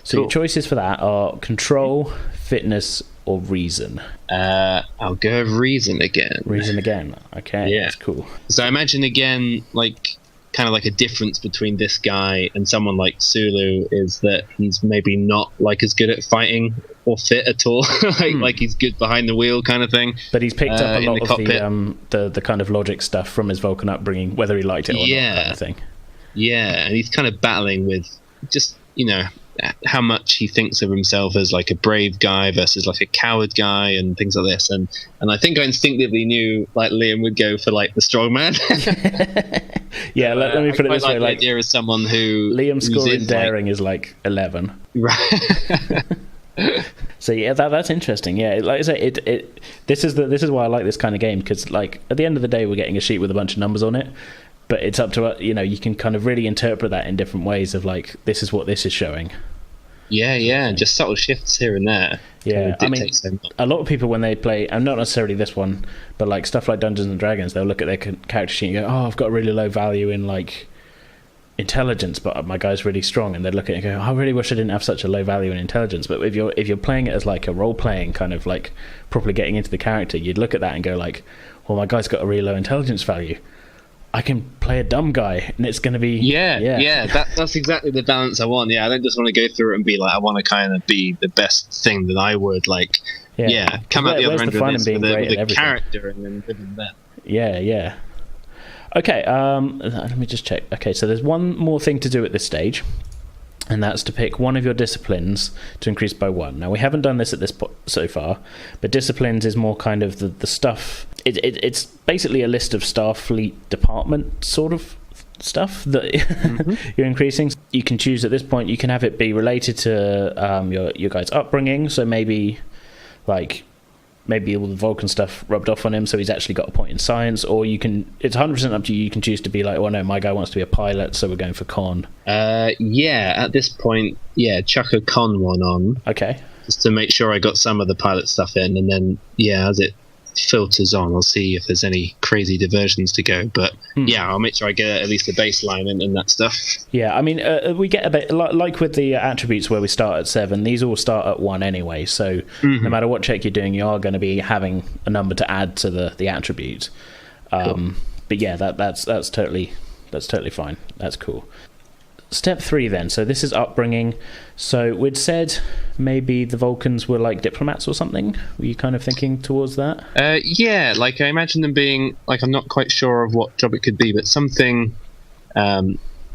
So your choices for that are control, fitness, or reason. I'll go with reason again. Reason again. Okay, yeah. That's cool. So I imagine again, like, kind of like a difference between this guy and someone like Sulu is that he's maybe not like as good at fighting or fit at all. like he's good behind the wheel kind of thing. But he's picked up a lot of the kind of logic stuff from his Vulcan upbringing, whether he liked it or not, kind of thing. Yeah, and he's kind of battling with just, you know, how much he thinks of himself as like a brave guy versus like a coward guy and things like this, and I think I instinctively knew like Liam would go for like the strong man. Yeah, let me put it this way: the idea is someone who Liam's score in daring is like 11. Right. So yeah, that's interesting. Yeah, like I say, this is why I like this kind of game, because like at the end of the day, we're getting a sheet with a bunch of numbers on it. But it's up to, you know, you can kind of really interpret that in different ways of like, this is what this is showing. Yeah, just subtle shifts here and there. Yeah, I mean, a lot of people when they play, and not necessarily this one, but like stuff like Dungeons and Dragons, they'll look at their character sheet and go, oh, I've got a really low value in like intelligence, but my guy's really strong, and they'd look at it and go, I really wish I didn't have such a low value in intelligence. But if you're playing it as like a role playing kind of like properly getting into the character, you'd look at that and go like, well, my guy's got a really low intelligence value. I can play a dumb guy, and it's going to be... Yeah. That's exactly the balance I want. Yeah, I don't just want to go through it and be like, I want to kind of be the best thing that I would. Like, come out the other end of this with a character and then live in that. Yeah. Okay, let me just check. Okay, so there's one more thing to do at this stage, and that's to pick one of your disciplines to increase by 1. Now, we haven't done this at this point so far, but disciplines is more kind of the stuff... It's basically a list of Starfleet department sort of stuff that you're increasing. You can choose at this point, you can have it be related to your guy's upbringing, so maybe all the Vulcan stuff rubbed off on him, so he's actually got a point in science, or you can, it's 100% up to you, you can choose to be like, well, no, my guy wants to be a pilot, so we're going for con. At this point, chuck a con one on. Okay. Just to make sure I got some of the pilot stuff in, and then, as it filters on, I'll see if there's any crazy diversions to go, but I'll make sure I get at least a baseline and that stuff. I mean, we get a bit like with the attributes where we start at 7, these all start at 1 anyway, so no matter what check you're doing, you are going to be having a number to add to the attribute. Cool. But that's totally fine. That's cool. Step 3 then, so this is upbringing. So we'd said maybe the Vulcans were like diplomats or something. Were you kind of thinking towards that? Like I imagine them being like, I'm not quite sure of what job it could be, but something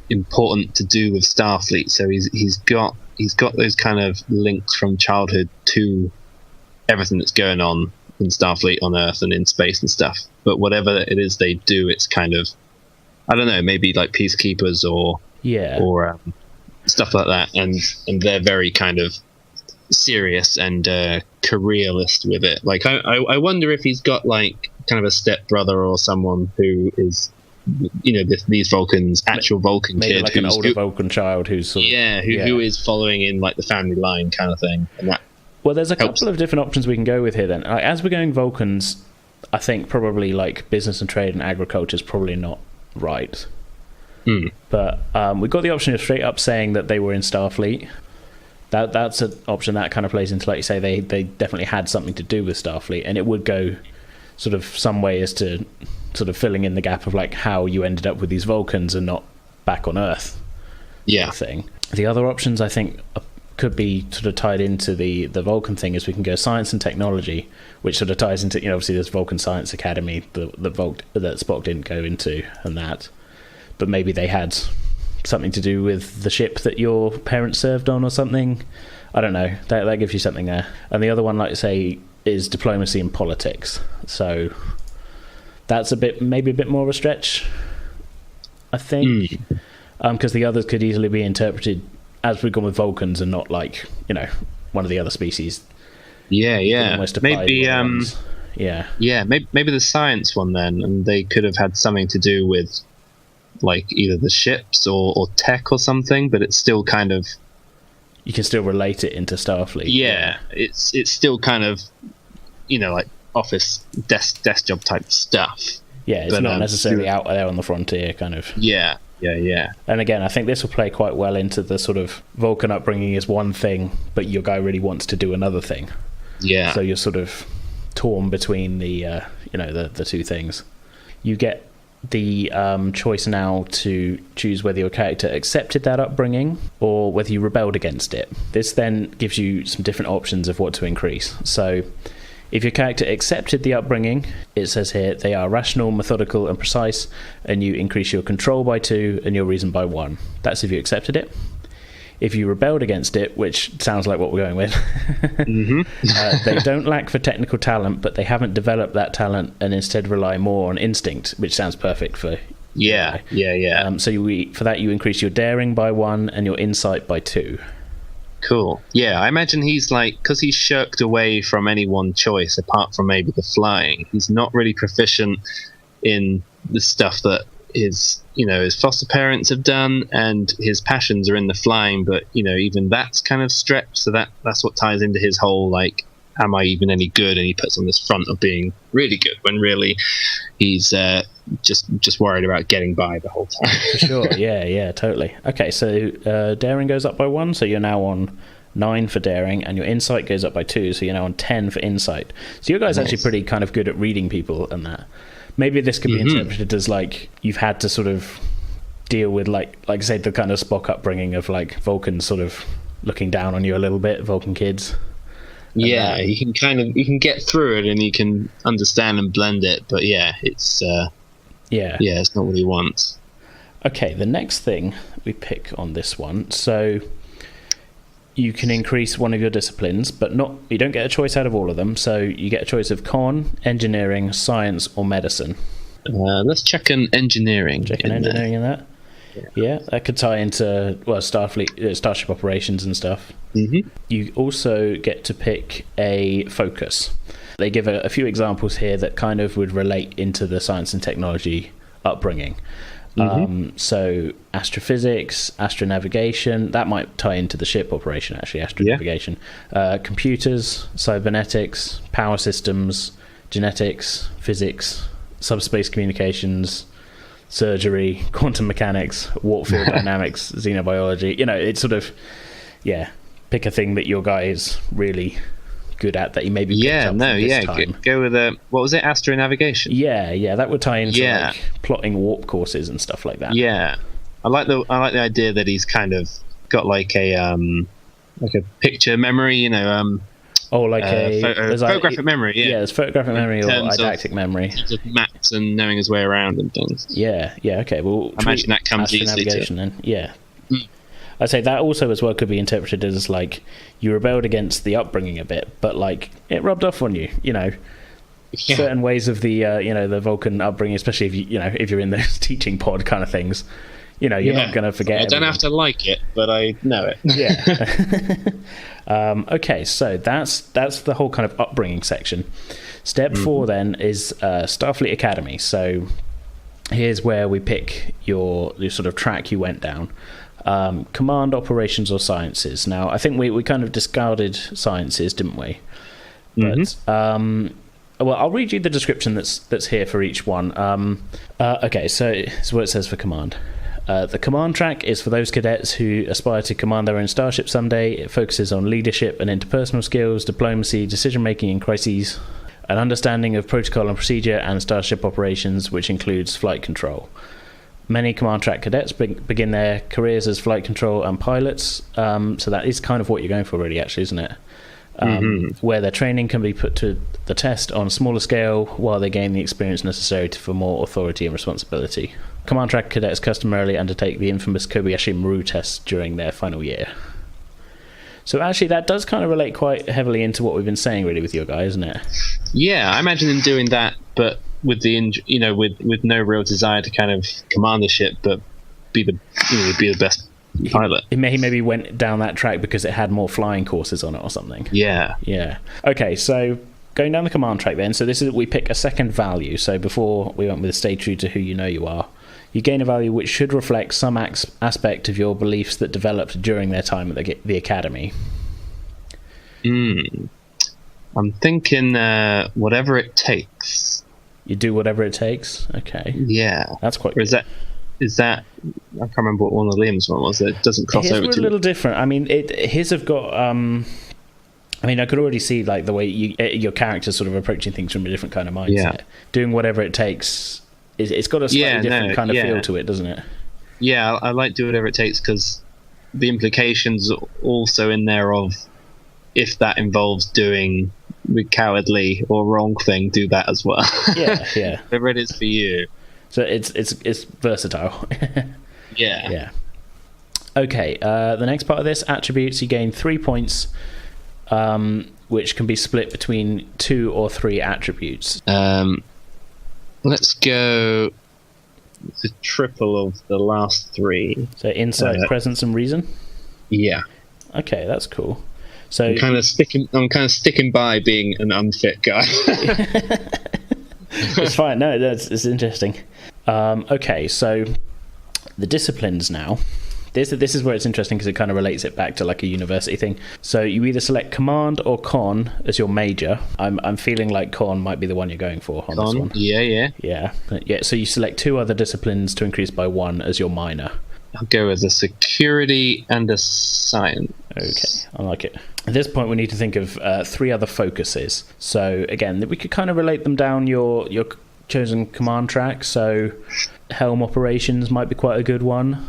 important to do with Starfleet. So he's got those kind of links from childhood to everything that's going on in Starfleet on Earth and in space and stuff. But whatever it is they do, it's kind of, I don't know, maybe like peacekeepers or stuff like that, and they're very kind of serious and careerist with it. Like I wonder if he's got like kind of a stepbrother or someone who is, these Vulcans, actual Vulcan maybe kid, like an older Vulcan child who's sort of, who is following in like the family line kind of thing, and that. Well, there's a couple of different options we can go with here then. As we're going Vulcans, I think probably like business and trade and agriculture is probably not right. But we've got the option of straight up saying that they were in Starfleet. That's an option that kind of plays into, like you say, they definitely had something to do with Starfleet, and it would go sort of some way as to sort of filling in the gap of like how you ended up with these Vulcans and not back on Earth. Thing. The other options I think could be sort of tied into the Vulcan thing is we can go science and technology, which sort of ties into, obviously there's Vulcan Science Academy that Spock didn't go into, and that, but maybe they had something to do with the ship that your parents served on or something. I don't know. That gives you something there. And the other one, like I say, is diplomacy and politics. So that's maybe a bit more of a stretch, I think. Because the others could easily be interpreted as we've gone with Vulcans and not like, one of the other species. Yeah. Maybe, maybe the science one then, and they could have had something to do with like either the ships or tech or something, but it's still kind of... You can still relate it into Starfleet. Yeah, it's still kind of, like office desk job type stuff. Yeah, it's not necessarily out there on the frontier kind of. Yeah. And again, I think this will play quite well into the sort of Vulcan upbringing is one thing, but your guy really wants to do another thing. Yeah. So you're sort of torn between the two things. You get the choice now to choose whether your character accepted that upbringing or whether you rebelled against it. This then gives you some different options of what to increase. So if your character accepted the upbringing, it says here they are rational, methodical and precise, and you increase your control by 2 and your reason by 1. That's if you accepted it. If you rebelled against it, which sounds like what we're going with, they don't lack for technical talent, but they haven't developed that talent and instead rely more on instinct, which sounds perfect for... Yeah. So for that you increase your daring by 1 and your insight by 2. Cool. Yeah, I imagine he's like, because he's shirked away from any one choice apart from maybe the flying, he's not really proficient in the stuff that his foster parents have done, and his passions are in the flying, but even that's kind of stretched, so that's what ties into his whole like, am I even any good? And he puts on this front of being really good when really he's just worried about getting by the whole time. For sure. Yeah, totally. Okay, so daring goes up by 1, so you're now on 9 for daring, and your insight goes up by 2, so you're now on 10 for insight. So your guy's actually pretty kind of good at reading people and that. Maybe this could be interpreted as like you've had to sort of deal with like say the kind of Spock upbringing of like Vulcans sort of looking down on you a little bit, Vulcan kids. Yeah, you can get through it and you can understand and blend it, but it's it's not what he wants. Okay, the next thing we pick on this one, so you can increase one of your disciplines, but you don't get a choice out of all of them, so you get a choice of con, engineering, science, or medicine. Let's check an engineering. In that. Yeah, that could tie into Starfleet, Starship operations and stuff. You also get to pick a focus. They give a few examples here that kind of would relate into the science and technology upbringing. So astrophysics, astronavigation, that might tie into the ship operation actually, astronavigation. Computers, cybernetics, power systems, genetics, physics, subspace communications, surgery, quantum mechanics, warp field dynamics, xenobiology. It's sort of, pick a thing that your guy is really good at that he maybe go with what was it, astronavigation? Yeah, that would tie into like plotting warp courses and stuff like that. I like the idea that he's kind of got like a picture memory, photographic memory. There's photographic memory or didactic memory, just maps and knowing his way around and things. Okay, well, I imagine that comes easily too. Then I'd say that also as well could be interpreted as like you rebelled against the upbringing a bit, but like it rubbed off on you, certain ways of the the Vulcan upbringing, especially if you're in those teaching pod kind of things, you're not going to forget. I don't have to like it, but I know it. Okay, so that's the whole kind of upbringing section. Step 4 then is Starfleet Academy. So here's where we pick your sort of track you went down. Command, operations, or sciences. Now, I think we kind of discarded sciences, didn't we? But I'll read you the description that's here for each one. Okay, so it's what it says for command. The command track is for those cadets who aspire to command their own starship someday. It focuses on leadership and interpersonal skills, diplomacy, decision-making in crises, an understanding of protocol and procedure and starship operations, which includes flight control. Many command track cadets begin their careers as flight control and pilots, so that is kind of what you're going for, really, actually, isn't it? Where their training can be put to the test on a smaller scale while they gain the experience necessary for more authority and responsibility. Command track cadets customarily undertake the infamous Kobayashi Maru test during their final year. So actually that does kind of relate quite heavily into what we've been saying, really, with your guy, isn't it? Yeah, I imagine them doing that, but with the with no real desire to kind of command the ship, but be the best pilot. He maybe went down that track because it had more flying courses on it or something. Yeah. Okay, so going down the command track then. So this is, we pick a second value. So before we went with stay true to who you know you are. You gain a value which should reflect some aspect of your beliefs that developed during their time at the academy. I'm thinking whatever it takes. You do whatever it takes? Okay. Yeah. That's quite good. Is that I can't remember what one of Liam's one was. It doesn't cross over too. His were a little different. I mean, his have got... I mean, I could already see like the way your character's sort of approaching things from a different kind of mindset. Yeah. Doing whatever it takes... It's got a slightly different kind of feel to it, doesn't it? Yeah, I like do whatever it takes because the implications are also in there of if that involves doing the cowardly or wrong thing, do that as well. Yeah. Whatever it is for you. So it's versatile. Yeah. Okay, the next part of this, attributes, you gain 3 points, which can be split between 2 or 3 attributes. Let's go the triple of the last 3. So insight, presence, and reason? Yeah. Okay, that's cool. So I'm kind of sticking by being an unfit guy. It's fine. No, it's interesting. Okay, so the disciplines now. This is where it's interesting because it kind of relates it back to like a university thing. So you either select command or con as your major. I'm feeling like con might be the one you're going for on this one. Yeah. So you select 2 other disciplines to increase by 1 as your minor. I'll go with a security and a science. Okay, I like it. At this point, we need to think of 3 other focuses. So again, we could kind of relate them down your chosen command track. So helm operations might be quite a good one.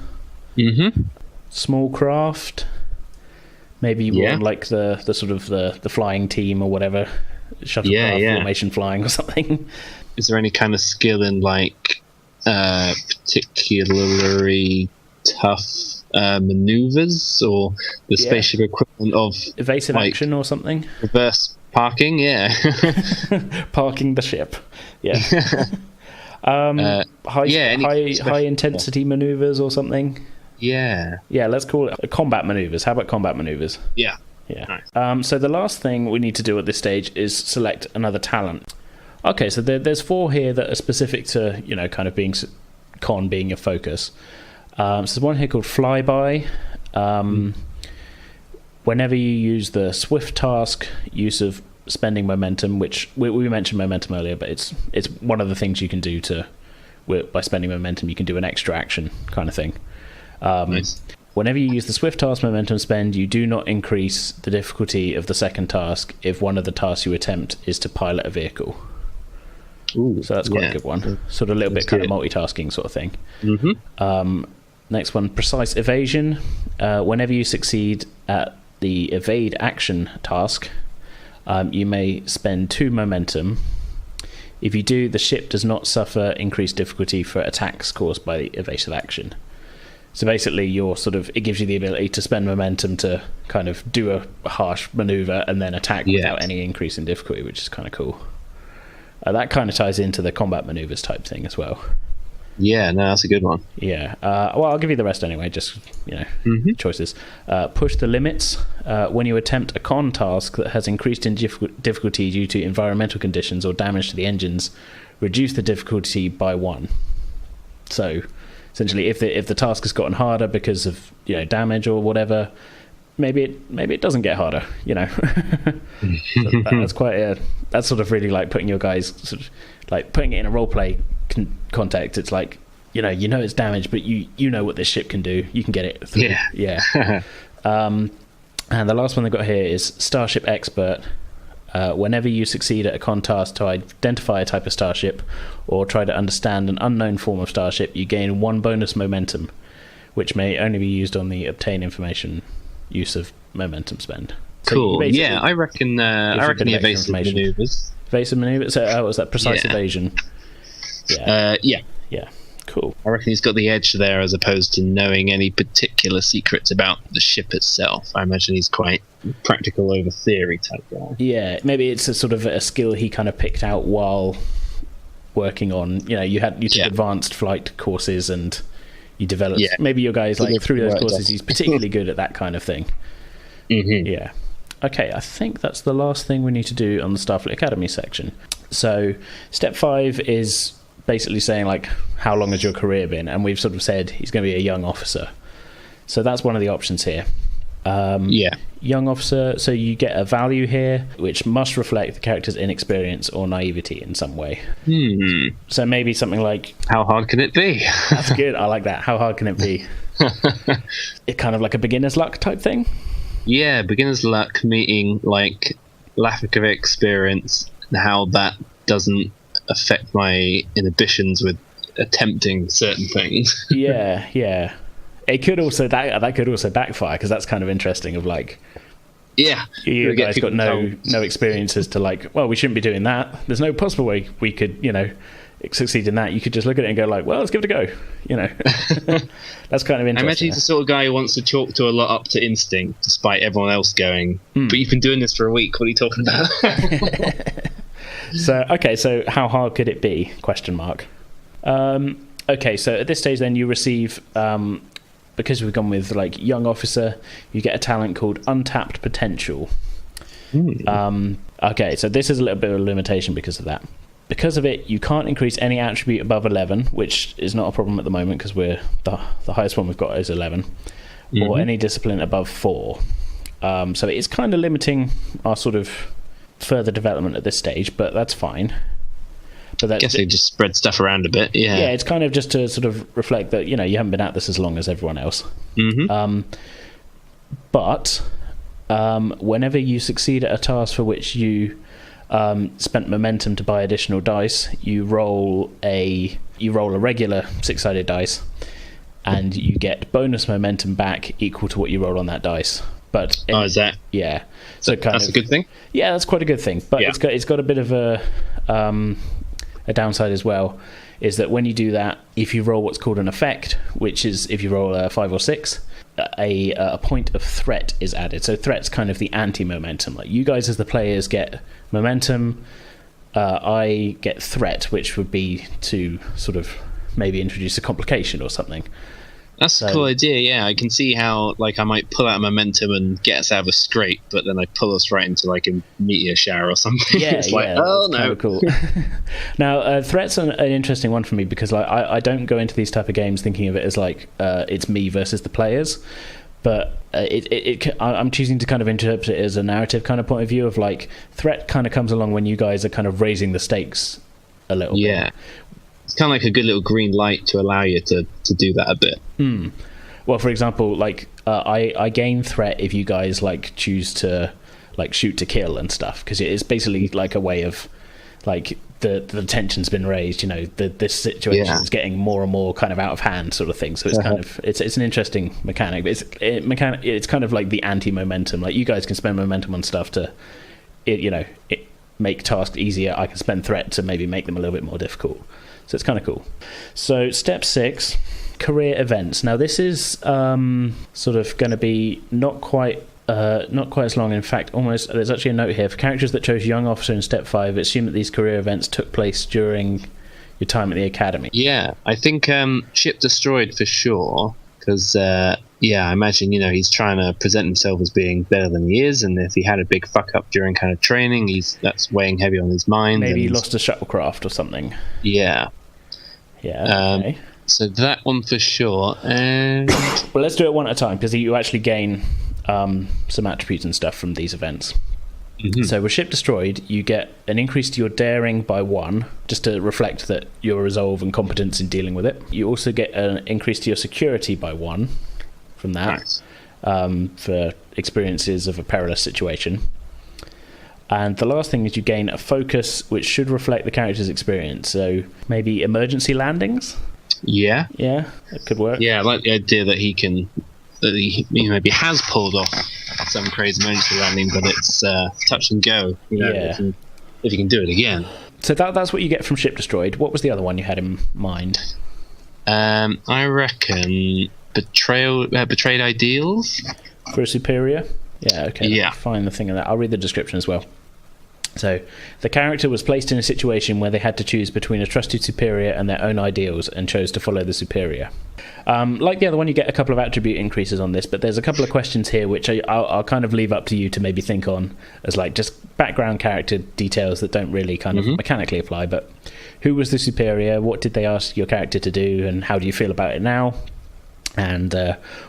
Small craft. Maybe you want like the sort of the flying team or whatever. Shuttlecraft formation flying or something. Is there any kind of skill in like particularly tough maneuvers or the spaceship equivalent of evasive action or something? Reverse parking, parking the ship. High intensity maneuvers or something. Yeah, let's call it combat maneuvers. How about combat maneuvers? Yeah. Nice. So the last thing we need to do at this stage is select another talent. Okay, so there's 4 here that are specific to, kind of being con being your focus. So there's one here called Flyby. Whenever you use the swift task, use of spending momentum, which we mentioned momentum earlier, but it's one of the things you can do by spending momentum. You can do an extra action kind of thing. Nice. Whenever you use the swift task momentum spend, you do not increase the difficulty of the second task if one of the tasks you attempt is to pilot a vehicle. Ooh, so that's quite a good one. Sort of a little bit kind of multitasking sort of thing. Next one, precise evasion. Whenever you succeed at the evade action task, you may spend 2 momentum. If you do, the ship does not suffer increased difficulty for attacks caused by the evasive action. So basically, it gives you the ability to spend momentum to kind of do a harsh maneuver and then attack without any increase in difficulty, which is kind of cool. That kind of ties into the combat maneuvers type thing as well. Yeah, no, that's a good one. Yeah. Well, I'll give you the rest anyway, just, choices. Push the limits. When you attempt a con task that has increased in difficulty due to environmental conditions or damage to the engines, reduce the difficulty by 1. So essentially, if the task has gotten harder because of damage or whatever, maybe it doesn't get harder. So that's sort of really like putting your guys sort of like putting it in a role play context. It's like you know it's damaged, but you know what this ship can do. You can get it through. And the last one they've got here is Starship Expert. Whenever you succeed at a con task to identify a type of starship or try to understand an unknown form of starship, you gain 1 bonus momentum, which may only be used on the obtain information use of momentum spend. So cool. Yeah, I reckon the evasive maneuvers. Evasive maneuvers? So, what was that? Precise evasion? Yeah. Yeah, cool. I reckon he's got the edge there as opposed to knowing any particular secrets about the ship itself. I imagine he's quite practical over theory type guy. Yeah, maybe it's a sort of a skill he kind of picked out while working on, you took advanced flight courses and you developed, maybe your guy's like through those courses he's particularly good at that kind of thing. Yeah. Okay, I think that's the last thing we need to do on the Starfleet Academy section. So step 5 is basically saying, like, how long has your career been? And we've sort of said he's going to be a young officer. So that's one of the options here. Young officer, so you get a value here which must reflect the character's inexperience or naivety in some way. So maybe something like, how hard can it be? That's good, I like that. How hard can it be? It's kind of like a beginner's luck type thing. Yeah, beginner's luck meeting like lack of experience and how that doesn't affect my inhibitions with attempting certain things. yeah. It could also that could also backfire, because that's kind of interesting. Of like, you guys got no experience as to like, well, we shouldn't be doing that. There's no possible way we could, succeed in that. You could just look at it and go like, well, let's give it a go. That's kind of interesting. I imagine he's the sort of guy who wants to chalk to a lot up to instinct, despite everyone else going, but you've been doing this for a week. What are you talking about? So how hard could it be? ? Okay, so at this stage then you receive, because we've gone with like young officer, you get a talent called untapped potential. Okay, so this is a little bit of a limitation because of that. Because of it, you can't increase any attribute above 11, which is not a problem at the moment because we're the highest one we've got is 11, or any discipline above 4. So it is kind of limiting our sort of further development at this stage, but that's fine. But I guess they just spread stuff around a bit. Yeah, it's kind of just to sort of reflect that you haven't been at this as long as everyone else. But whenever you succeed at a task for which you spent momentum to buy additional dice, you roll a regular 6-sided dice, and you get bonus momentum back equal to what you roll on that dice. But is that? Yeah. So that's a good thing. Yeah, that's quite a good thing. But it's got a bit of a downside as well. Is that when you do that, if you roll what's called an effect, which is if you roll a 5 or 6, a point of threat is added. So threat's kind of the anti-momentum. Like you guys as the players get momentum, I get threat, which would be to sort of maybe introduce a complication or something. That's a cool idea. Yeah, I can see how like I might pull out momentum and get us out of a scrape, but then I pull us right into like a meteor shower or something. Yeah, it's like, oh no, kind of cool. Now, threat's an interesting one for me because like I don't go into these type of games thinking of it as like it's me versus the players, but I'm choosing to kind of interpret it as a narrative kind of point of view of like threat kind of comes along when you guys are kind of raising the stakes a little bit. Yeah. It's kind of like a good little green light to allow you to do that a bit. Well, for example, like I gain threat if you guys like choose to like shoot to kill and stuff, because it is basically like a way of like the tension's been raised. This situation is getting more and more kind of out of hand, sort of thing. So it's kind of it's an interesting mechanic, but it's kind of like the anti-momentum. Like you guys can spend momentum on stuff to make tasks easier. I can spend threat to maybe make them a little bit more difficult. So it's kind of cool. So step 6, career events. Now this is sort of going to be not quite as long. In fact, almost there's actually a note here for characters that chose young officer in step 5. Assume that these career events took place during your time at the academy. Yeah, I think ship destroyed for sure. Because I imagine he's trying to present himself as being better than he is, and if he had a big fuck up during kind of training, that's weighing heavy on his mind. Maybe he lost a shuttlecraft or something. Yeah. Okay. So that one for sure. And well, let's do it one at a time because you actually gain some attributes and stuff from these events. So with ship destroyed, you get an increase to your daring by 1, just to reflect that your resolve and competence in dealing with it. You also get an increase to your security by 1 from that, for experiences of a perilous situation. And the last thing is you gain a focus which should reflect the character's experience. So maybe emergency landings? Yeah. Yeah, that could work. Yeah, I like the idea that he maybe has pulled off some crazy emergency landing, but it's touch and go. If you can do it again. So that's what you get from Ship Destroyed. What was the other one you had in mind? I reckon betrayed ideals for a superior. Yeah, okay. Yeah. Find the thing of that. I'll read the description as well. So, the character was placed in a situation where they had to choose between a trusted superior and their own ideals, and chose to follow the superior. Like the other one, you get a couple of attribute increases on this, but there's a couple of questions here which I'll kind of leave up to you to maybe think on as like just background character details that don't really kind of mechanically apply. But who was the superior? What did they ask your character to do? And how do you feel about it now? And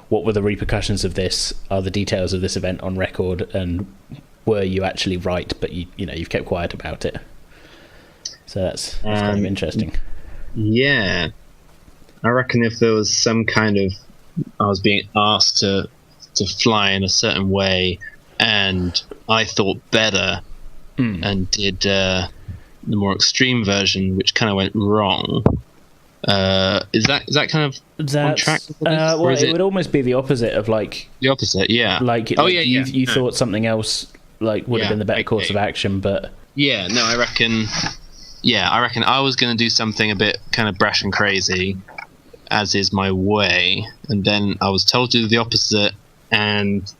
what were the repercussions of this? Are the details of this event on record? And were you actually right, but you've kept quiet about it? So that's kind of interesting. Yeah. I reckon if there was some kind of... I was being asked to fly in a certain way, and I thought better and did the more extreme version, which kind of went wrong. Is that kind of on track? Well, it would almost be the opposite of like... The opposite, yeah. You thought something else would have been the better course of action, but... Yeah, no, I reckon I was going to do something a bit kind of brash and crazy, as is my way, and then I was told to do the opposite, and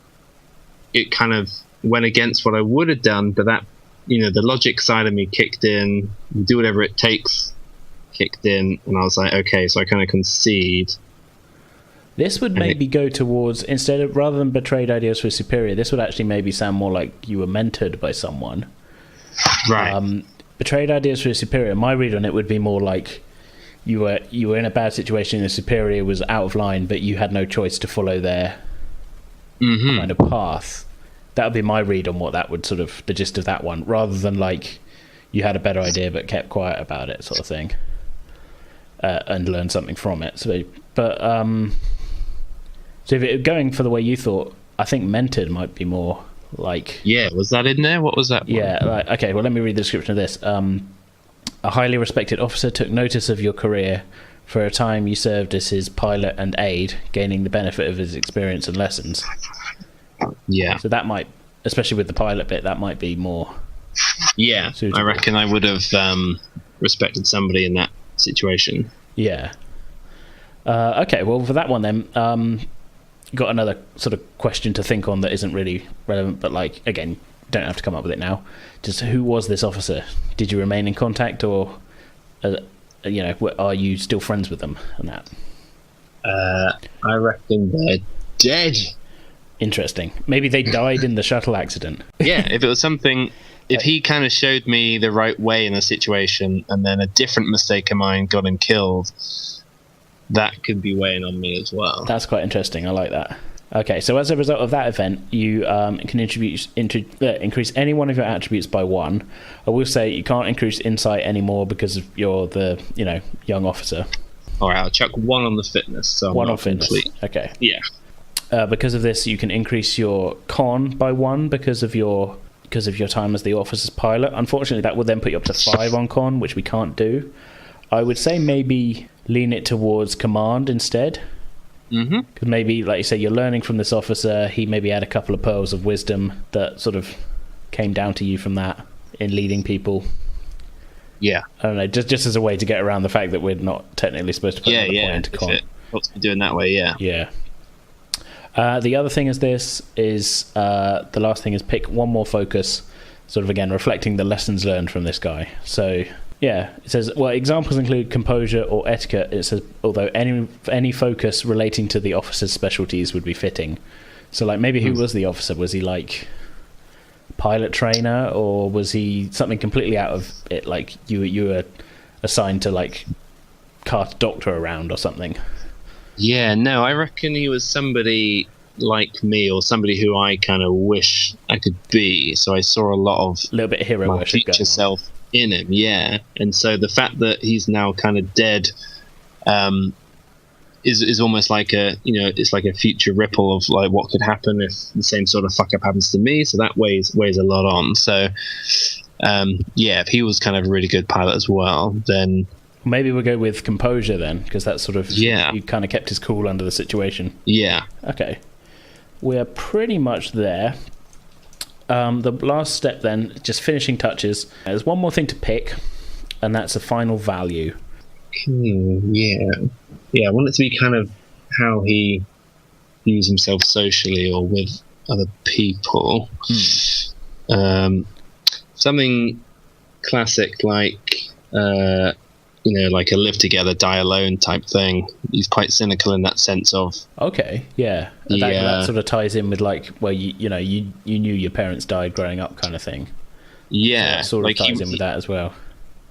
it kind of went against what I would have done, but that, the logic side of me kicked in, do whatever it takes, kicked in, and I was like, okay, so I kind of concede. This would maybe go towards, rather than betrayed ideas for a superior, this would actually maybe sound more like you were mentored by someone. Right. Betrayed ideas for a superior, my read on it would be more like you were in a bad situation, the superior was out of line, but you had no choice to follow their kind of path. That would be my read on what that would sort of, the gist of that one, rather than like you had a better idea but kept quiet about it, sort of thing, and learned something from it. So if it going for the way you thought, I think mentored might be more like... Yeah, was that in there? What was that one? Yeah, okay, well, let me read the description of this. A highly respected officer took notice of your career. For a time, you served as his pilot and aide, gaining the benefit of his experience and lessons. Yeah. So that might, especially with the pilot bit, that might be more... Yeah, suitable. I reckon I would have respected somebody in that situation. Yeah. Okay, well, for that one then, got another sort of question to think on that isn't really relevant, but like, again, don't have to come up with it now. Just who was this officer? Did you remain in contact, or are you still friends with them and that? I reckon they're dead. Interesting. Maybe they died in the shuttle accident. Yeah, if it was something... If he kind of showed me the right way in a situation, and then a different mistake of mine got him killed, that could be weighing on me as well. That's quite interesting. I like that. Okay, so as a result of that event, you can increase any one of your attributes by 1. I will say you can't increase insight anymore because you're the young officer. All right, I'll chuck 1 on the fitness. So 1 on fitness. Complete. Okay. Yeah. Because of this, you can increase your con by 1 because of your time as the officer's pilot. Unfortunately, that would then put you up to 5 on con, which we can't do. I would say maybe lean it towards command instead. Because maybe, like you say, you're learning from this officer. He maybe had a couple of pearls of wisdom that sort of came down to you from that in leading people. Yeah. I don't know, just as a way to get around the fact that we're not technically supposed to put another point into con. What's be doing that way? Yeah. Yeah. The other thing is the last thing is pick 1 more focus, sort of again reflecting the lessons learned from this guy. So yeah, it says, well, examples include composure or etiquette. It says, although any focus relating to the officer's specialties would be fitting. So like maybe who was the officer? Was he like pilot trainer, or was he something completely out of it? Like you were assigned to like cart a doctor around or something. Yeah, no, I reckon he was somebody like me, or somebody who I kind of wish I could be. So I saw a lot of little bit of hero my worship future self in him, yeah. And so the fact that he's now kind of dead, is almost like it's like a future ripple of like what could happen if the same sort of fuck up happens to me. So that weighs a lot on. So if he was kind of a really good pilot as well, then maybe we'll go with composure then, because that's sort of he kind of kept his cool under the situation. Yeah. Okay, we're pretty much there. The last step then, just finishing touches. There's one more thing to pick, and that's a final value. I want it to be kind of how he views himself socially or with other people. Something classic like like a live together, die alone type thing. He's quite cynical in that sense of. Okay, yeah. That sort of ties in with like where you knew your parents died growing up kind of thing. Yeah, so sort of ties in with that as well.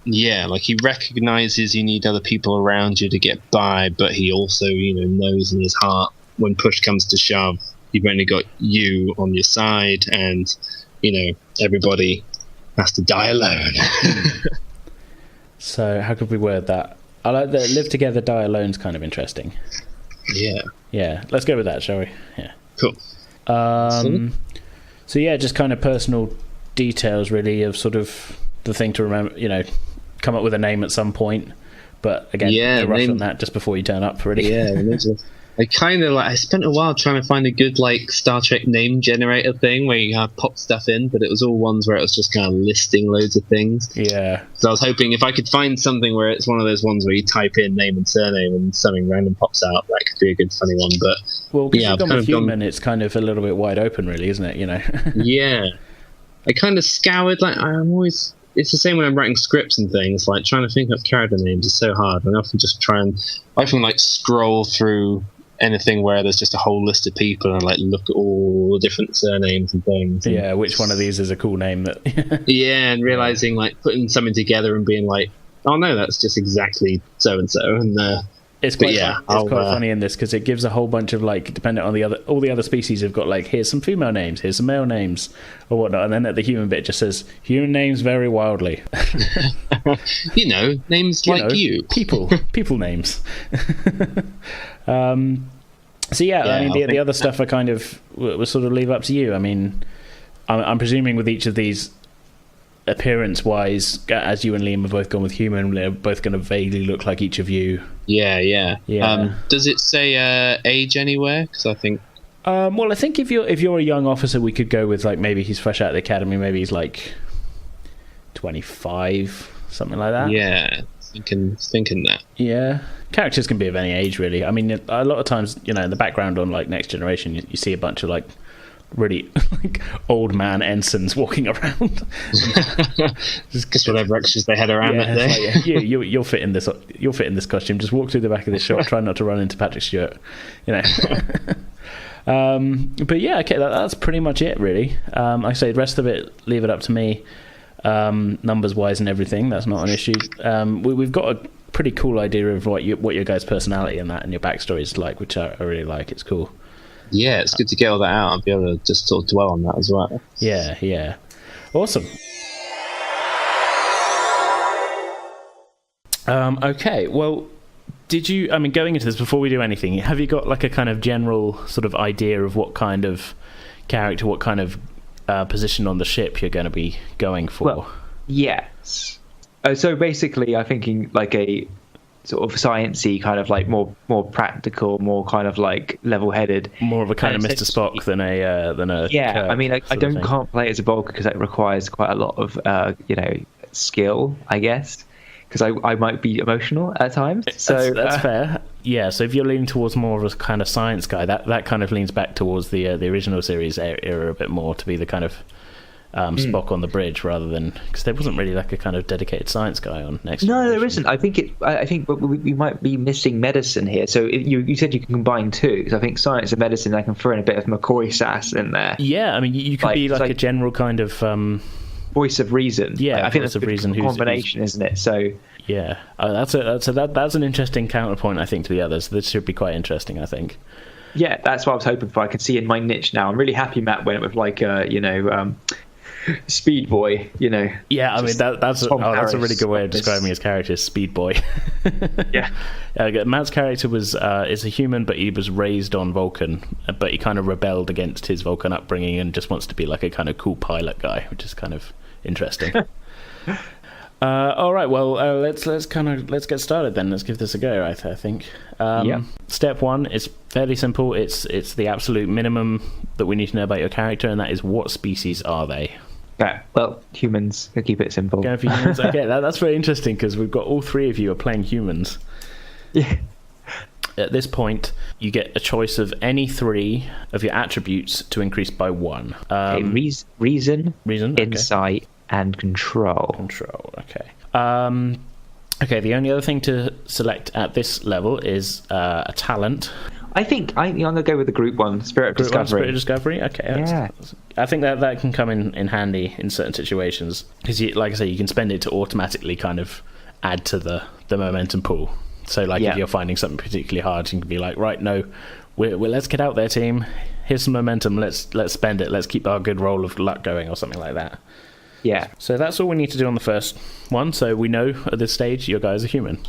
Yeah, like he recognizes you need other people around you to get by, but he also, knows in his heart when push comes to shove, you've only got you on your side, and everybody has to die alone. So how could we word that? I like that live together, die alone is kind of interesting. Yeah, let's go with that, shall we? Yeah, cool. So yeah, just kind of personal details really of sort of the thing to remember, come up with a name at some point, but again, no rush on that just before you turn up, really. I spent a while trying to find a good like Star Trek name generator thing where you pop stuff in, but it was all ones where it was just kind of listing loads of things. Yeah. So I was hoping if I could find something where it's one of those ones where you type in name and surname and something random pops out, that could be a good funny one. But because you've gone with human, it's kind of a little bit wide open, really, isn't it? Yeah. I kind of scoured, it's the same when I'm writing scripts and things, like trying to think of character names is so hard. And I often just scroll through anything where there's just a whole list of people and like look at all the different surnames and things. Yeah, which one of these is a cool name that and realizing like putting something together and being like, oh no, that's just exactly so and so. And it's quite funny in this because it gives a whole bunch of like, depending on all the other species have got like, here's some female names, here's some male names or whatnot, and then at the human bit just says human names vary wildly. Names like you people names. So I mean the other stuff I kind of will sort of leave up to you. I mean, I'm presuming with each of these, appearance wise, as you and Liam have both gone with human, they're both going to vaguely look like each of you. Yeah. Does it say age anywhere? Because I think well, I think if you're a young officer, we could go with like maybe he's fresh out of the academy, maybe he's like 25, something like that. Yeah, thinking that. Yeah, characters can be of any age really. I mean, a lot of times, in the background on like Next Generation, you see a bunch of like really like old man ensigns walking around. Just whatever extras they had around that day. You'll fit in this. You'll fit in this costume. Just walk through the back of this shop. Try not to run into Patrick Stewart. But yeah, okay, that's pretty much it really. Like I say, the rest of it, leave it up to me. Numbers wise and everything, that's not an issue. We've got a pretty cool idea of what your guys' personality and that and your backstory is like, which I really like. It's cool. Yeah, it's good to get all that out and be able to just sort of dwell on that as well. Yeah. Awesome. Okay, well, did you, I mean, going into this, before we do anything, have you got like a kind of general sort of idea of what kind of character, what kind of position on the ship you're going to be going for? Well, yes. So basically, I'm thinking like a sort of sciencey kind of like more practical, more kind of like level-headed, more of a kind of Mr. Spock than a yeah. Kirk, I mean, I can't play as a Vulcan because that requires quite a lot of skill, I guess, because I might be emotional at times. So that's fair. Yeah. So if you're leaning towards more of a kind of science guy, that kind of leans back towards the original series era a bit more, to be the kind of Spock on the bridge, rather than, because there wasn't really like a kind of dedicated science guy on Next Generation. No, there isn't. I think we might be missing medicine here. So you said you can combine two, because I think science and medicine, I can throw in a bit of McCoy sass in there. Yeah, I mean you could be like a general kind of voice of reason. Yeah, I think that's a reason combination, isn't it? So yeah, that's an interesting counterpoint, I think, to the others. This should be quite interesting, I think. Yeah, that's what I was hoping for. I can see in my niche now. I'm really happy Matt went with like Speed boy, Yeah, I mean that's a really good way of Harris. describing his character, Speed Boy. Yeah. Matt's character is a human, but he was raised on Vulcan, but he kind of rebelled against his Vulcan upbringing and just wants to be like a kind of cool pilot guy, which is kind of interesting. All right, well, let's get started then. Let's give this a go. I think. Step one is fairly simple. It's the absolute minimum that we need to know about your character, and that is what species are they? Yeah, well, humans. We'll keep it simple. Going for humans. Okay, that's very interesting because we've got all three of you are playing humans. Yeah. At this point, you get a choice of any three of your attributes to increase by 1. Reason, okay. insight, and control. Okay. Okay, the only other thing to select at this level is a talent. I think I'm going to go with the group one, Spirit Discovery. Spirit Discovery, okay. Yeah. I think that can come in handy in certain situations because, like I say, you can spend it to automatically kind of add to the momentum pool. So, like, if you're finding something particularly hard, you can be like, right, no, let's get out there, team. Here's some momentum. Let's spend it. Let's keep our good roll of luck going, or something like that. Yeah. So that's all we need to do on the first one. So we know at this stage your guys are human.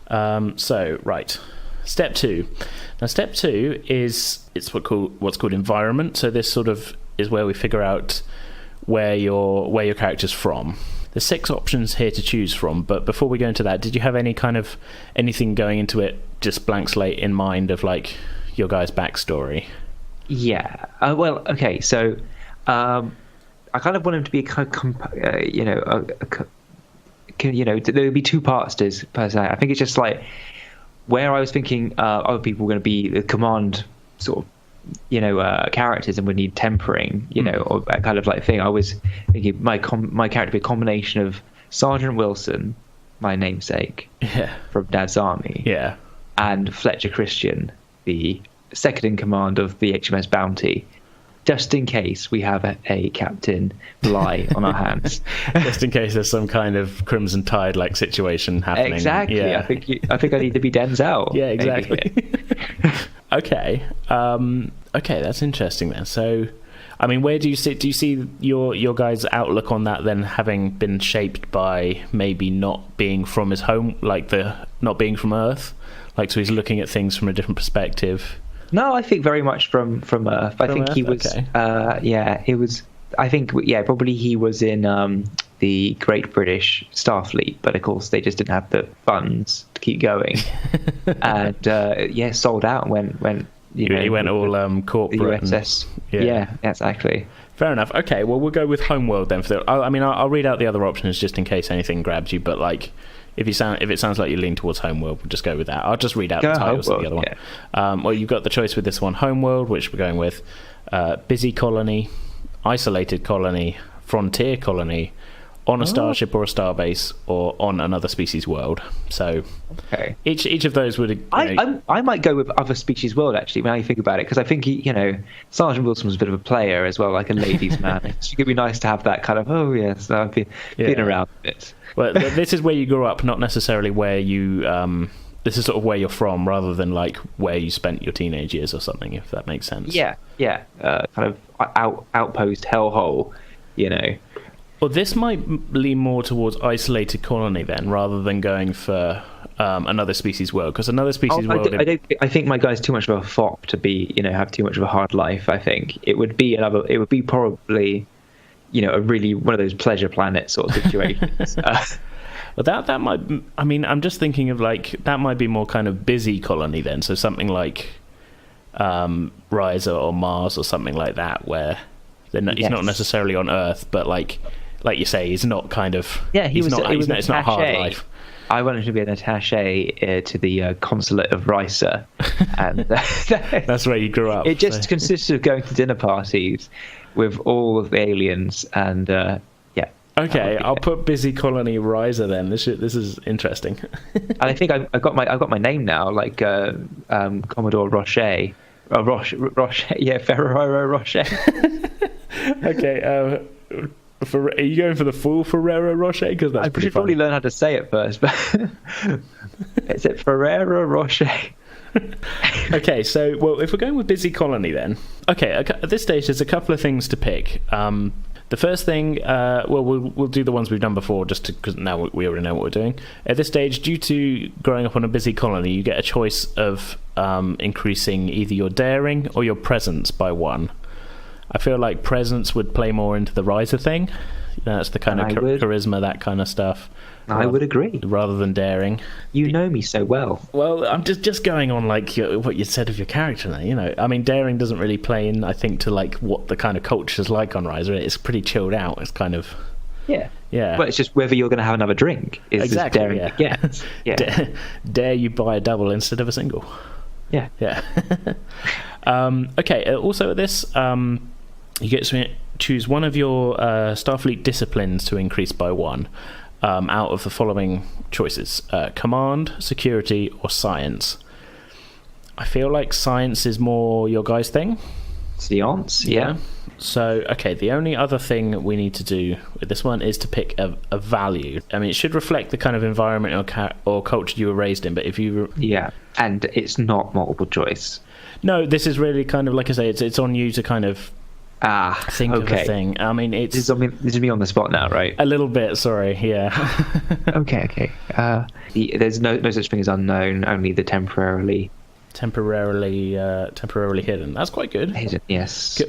Right. Step 2. Now, step 2 is what's called environment. So this sort of is where we figure out where your character's from. There's 6 options here to choose from, but before we go into that, did you have anything going into it, just blank slate in mind of like your guy's backstory? Yeah. Well, okay. So, I kind of want him to be there would be 2 parts to his personality. I think it's just like where I was thinking other people were going to be the command sort of characters and would need tempering, or that kind of like thing. I was thinking my character would be a combination of Sergeant Wilson, my namesake, from Dad's Army, and Fletcher Christian, the second in command of the HMS Bounty, just in case we have a Captain Bligh on our hands. Just in case there's some kind of Crimson Tide like situation happening. Exactly. Yeah. I think I need to be Denzel. Yeah, exactly. Okay. Okay, that's interesting then. So, I mean, where do you see your guy's outlook on that then having been shaped by maybe not being from his home, like not being from Earth? Like, so he's looking at things from a different perspective. No, I think very much from Earth. I think he was. Okay. He was. I think probably he was in the Great British Starfleet, but of course they just didn't have the funds to keep going, and sold out and went. He went all corporate. The USS. Yeah, exactly. Fair enough. Okay, well we'll go with Homeworld then. I'll read out the other options just in case anything grabs you, but like. If it sounds like you lean towards Homeworld, we'll just go with that. I'll just read out the titles of the other one. Well, you've got the choice with this one: Homeworld, which we're going with, Busy Colony, Isolated Colony, Frontier Colony, on a starship or a starbase, or on another species world. So each of those would. I might go with other species world actually. When you think about it, because I think Sergeant Wilson was a bit of a player as well, like a ladies' man. It could be nice to have that kind of I've been around a bit. Well, this is where you grew up, not necessarily where you. This is sort of where you're from, rather than like where you spent your teenage years or something. If that makes sense. Yeah. Kind of outpost hellhole, Well, this might lean more towards Isolated Colony then, rather than going for another species world, because another species world. I think my guy's too much of a fop to be, have too much of a hard life. I think it would be probably. A really one of those pleasure planet sort of situations. Well, that might. I mean, I'm just thinking of like that might be more kind of busy colony then. So something like Riser or Mars or something like that, where he's not necessarily on Earth, but like you say, he's not kind of. Yeah, it's not hard life. I wanted to be an attaché to the consulate of Riser, and that's where you grew up. It just consisted of going to dinner parties with all of the aliens, and Okay, I'll put Busy Colony Riser then. This is interesting. And I think I got my name now, like Commodore Rocher. Ferrero Rocher. Okay. Are you going for the full Ferrero Rocher? Because that's pretty should probably learn how to say it first. But is it Ferrero Rocher? Okay, so if we're going with Busy Colony then, okay, at this stage there's a couple of things to pick. The first thing, we'll do the ones we've done before, just because now we already know what we're doing. At this stage, due to growing up on a busy colony, you get a choice of increasing either your daring or your presence by 1. I feel like presence would play more into the riser thing. That's the kind of charisma, that kind of stuff. I would agree. Rather than daring. You know me so well. Well, I'm just going on like what you said of your character now. You know, I mean, daring doesn't really play in, I think, to like what the kind of culture's like on Riser. It's pretty chilled out. It's kind of yeah. But it's just whether you're going to have another drink is exactly daring. Yeah. Dare you buy a double instead of a single? Yeah. Okay. Also, at this, you get to choose one of your Starfleet disciplines to increase by 1. Out of the following choices: command, security, or science. I feel like science is more your guys' thing. Science, yeah. So, okay, the only other thing we need to do with this one is to pick a value. I mean, it should reflect the kind of environment or culture you were raised in, but if you... Yeah, and it's not multiple choice. No, this is really kind of, like I say, it's on you to kind of... think of a thing. I mean, it's... This is me on the spot now, right? A little bit, sorry, yeah. Okay. There's no such thing as unknown, only the temporarily hidden. That's quite good. Hidden, yes.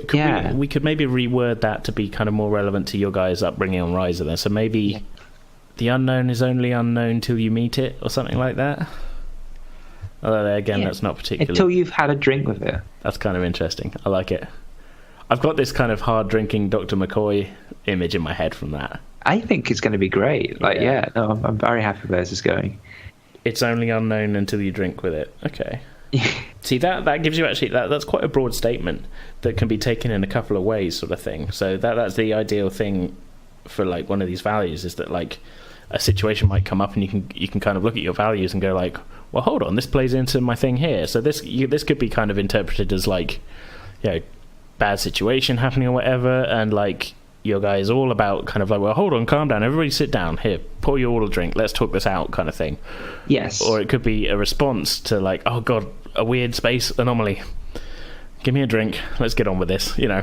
We could maybe reword that to be kind of more relevant to your guys' upbringing on Riser then. So maybe the unknown is only unknown till you meet it, or something like that. Although, again, that's not particularly... Until you've had a drink with it. That's kind of interesting. I like it. I've got this kind of hard-drinking Dr. McCoy image in my head from that. I think it's going to be great. I'm very happy where this is going. It's only unknown until you drink with it. Okay. See, that gives you actually... That's quite a broad statement that can be taken in a couple of ways, sort of thing. So that's the ideal thing for, like, one of these values, is that, like, a situation might come up and you can kind of look at your values and go, like, well, hold on, this plays into my thing here. So this could be kind of interpreted as, like, you know, bad situation happening or whatever, and like your guy is all about kind of like, well, hold on, calm down, everybody sit down, here, pour you all a drink, let's talk this out, kind of thing. Yes. Or it could be a response to like, oh god, a weird space anomaly, give me a drink, let's get on with this, you know.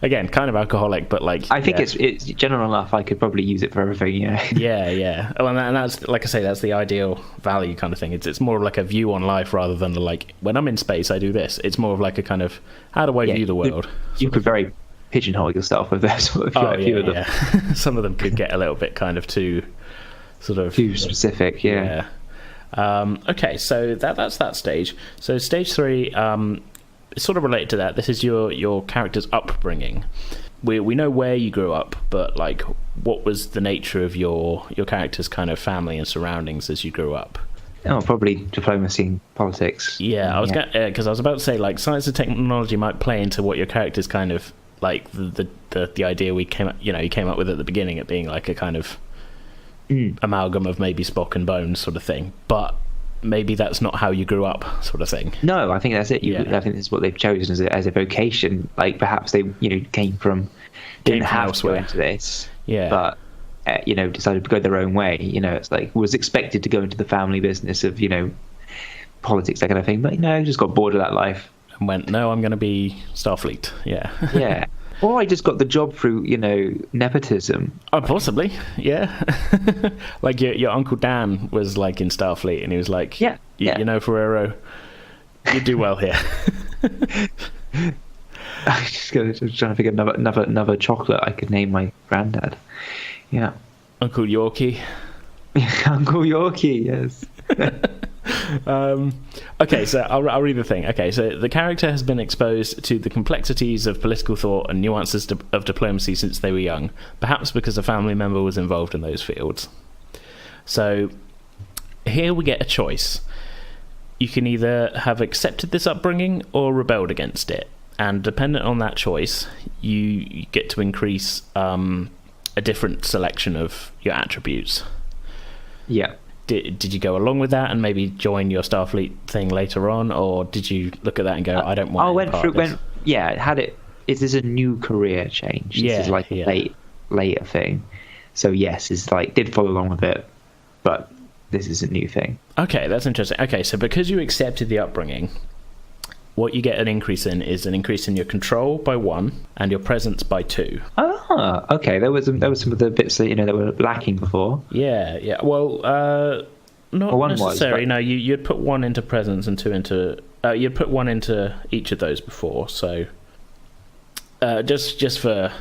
Again, kind of alcoholic, but like, I think it's general enough. I could probably use it for everything, yeah. Well, and that's, like I say, that's the ideal value kind of thing. It's more of like a view on life rather than like, when I'm in space I do this. It's more of like a kind of, how do I view the world? You could very pigeonhole yourself with that sort of few of them. Yeah. Some of them could get a little bit kind of too sort of too specific. Yeah. Okay, so that's that stage. So stage 3, it's sort of related to that. This is your character's upbringing. We know where you grew up, but like, what was the nature of your character's kind of family and surroundings as you grew up? Oh, probably diplomacy and politics. Yeah, I was because I was about to say, like, science and technology might play into what your character's kind of like the idea you came up with at the beginning, it being like a kind of amalgam of maybe Spock and Bones sort of thing, but maybe that's not how you grew up, sort of thing. No, I think that's it. I think this is what they've chosen as a vocation. Like, perhaps they, didn't have to go into this, but decided to go their own way. It's like, was expected to go into the family business of politics, that kind of thing, but just got bored of that life and went, no, I'm going to be Starfleet. Yeah. Or I just got the job through, nepotism. Oh, possibly, yeah. Like your Uncle Dan was like in Starfleet, and he was like, Ferrero, you do well here. I'm just trying to figure another chocolate I could name my granddad. Yeah. Uncle Yorkie. Uncle Yorkie, yes. Okay, so I'll read the thing. Okay, so the character has been exposed to the complexities of political thought and nuances of diplomacy since they were young, perhaps because a family member was involved in those fields. So here we get a choice. You can either have accepted this upbringing or rebelled against it, and dependent on that choice, you get to increase a different selection of your attributes. Yeah. Did you go along with that and maybe join your Starfleet thing later on, or did you look at that and go, I don't want it is a new career change. This is like a later thing. So yes, it's like, did follow along with it, but this is a new thing. Okay, that's interesting. Okay, so because you accepted the upbringing, what you get an increase in is an increase in your control by 1 and your presence by 2. Oh. Okay. There was some of the bits that that were lacking before. Yeah. Well, not one necessarily. was, but... No, you'd put one into presence and two into. You'd put one into each of those before. So, just for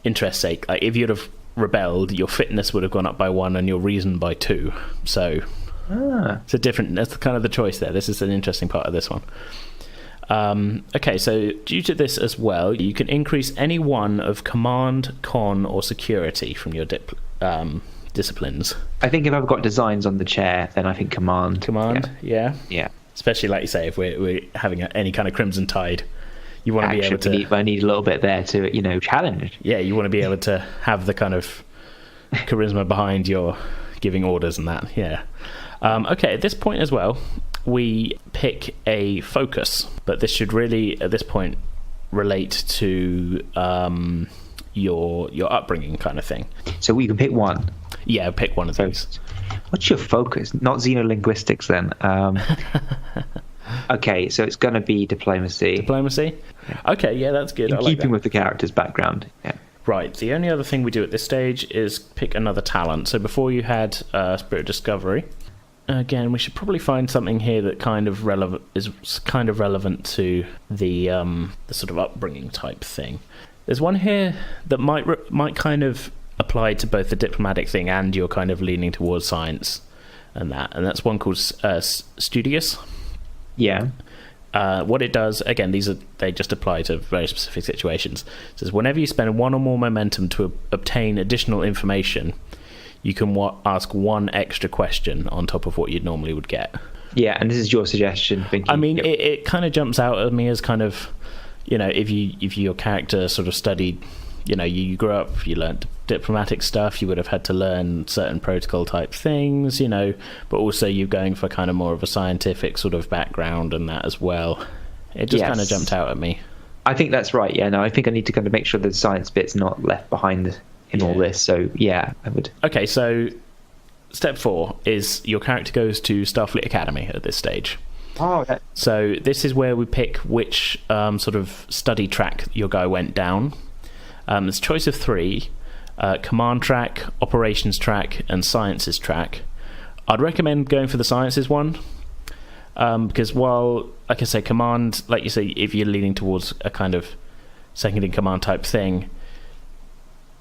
interest's sake, like if you'd have rebelled, your fitness would have gone up by 1 and your reason by 2. So, it's a different. That's kind of the choice there. This is an interesting part of this one. Okay, so due to this as well, you can increase any one of command, con, or security from your disciplines. I think if I've got designs on the chair, then I think command. Command, yeah. Especially like you say, if we're having any kind of Crimson Tide, you want to be able to. I need a little bit there to challenge. Yeah, you want to be able to have the kind of charisma behind your giving orders and that. Yeah. Okay, at this point as well, we pick a focus, but this should really, at this point, relate to your upbringing kind of thing. So we can pick one. Yeah, pick one of those. What's your focus? Not xenolinguistics then. Okay, so it's going to be diplomacy. Diplomacy? Okay, yeah, that's good. In keeping with the character's background. Yeah. Right, the only other thing we do at this stage is pick another talent. So before you had Spirit of Discovery. Again, we should probably find something here that is kind of relevant to the sort of upbringing type thing. There's one here that might kind of apply to both the diplomatic thing and you're kind of leaning towards science and that's one called Studious. Yeah. What it does, again, they just apply to very specific situations. It says whenever you spend 1 or more momentum to obtain additional information, you can ask 1 extra question on top of what you normally would get. Yeah, and this is your suggestion. I mean, it kind of jumps out at me as kind of, if your character sort of studied, you grew up, you learned diplomatic stuff, you would have had to learn certain protocol type things, but also you're going for kind of more of a scientific sort of background and that as well. It just kind of jumped out at me. I think that's right, yeah. No, I think I need to kind of make sure the science bit's not left behind in all this, so yeah, I would. Okay, so step 4 is your character goes to Starfleet Academy at this stage. Oh, okay. So this is where we pick which sort of study track your guy went down. There's a choice of 3, command track, operations track, and sciences track. I'd recommend going for the sciences one, because while, like I say, command, like you say, if you're leaning towards a kind of second in command type thing,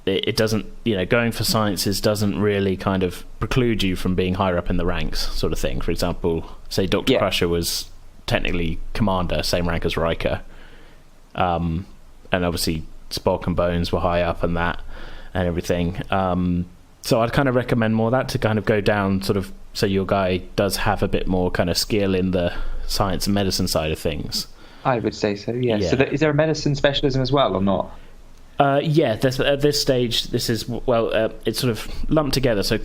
it doesn't, going for sciences doesn't really kind of preclude you from being higher up in the ranks, sort of thing. For example, say Dr. Crusher was technically commander, same rank as Riker, and obviously Spock and Bones were high up and that and everything. So I'd kind of recommend more that to kind of go down sort of, so your guy does have a bit more kind of skill in the science and medicine side of things. I would say so, yeah. So is there a medicine specialism as well or not? Yeah, at this stage, this is, it's sort of lumped together. So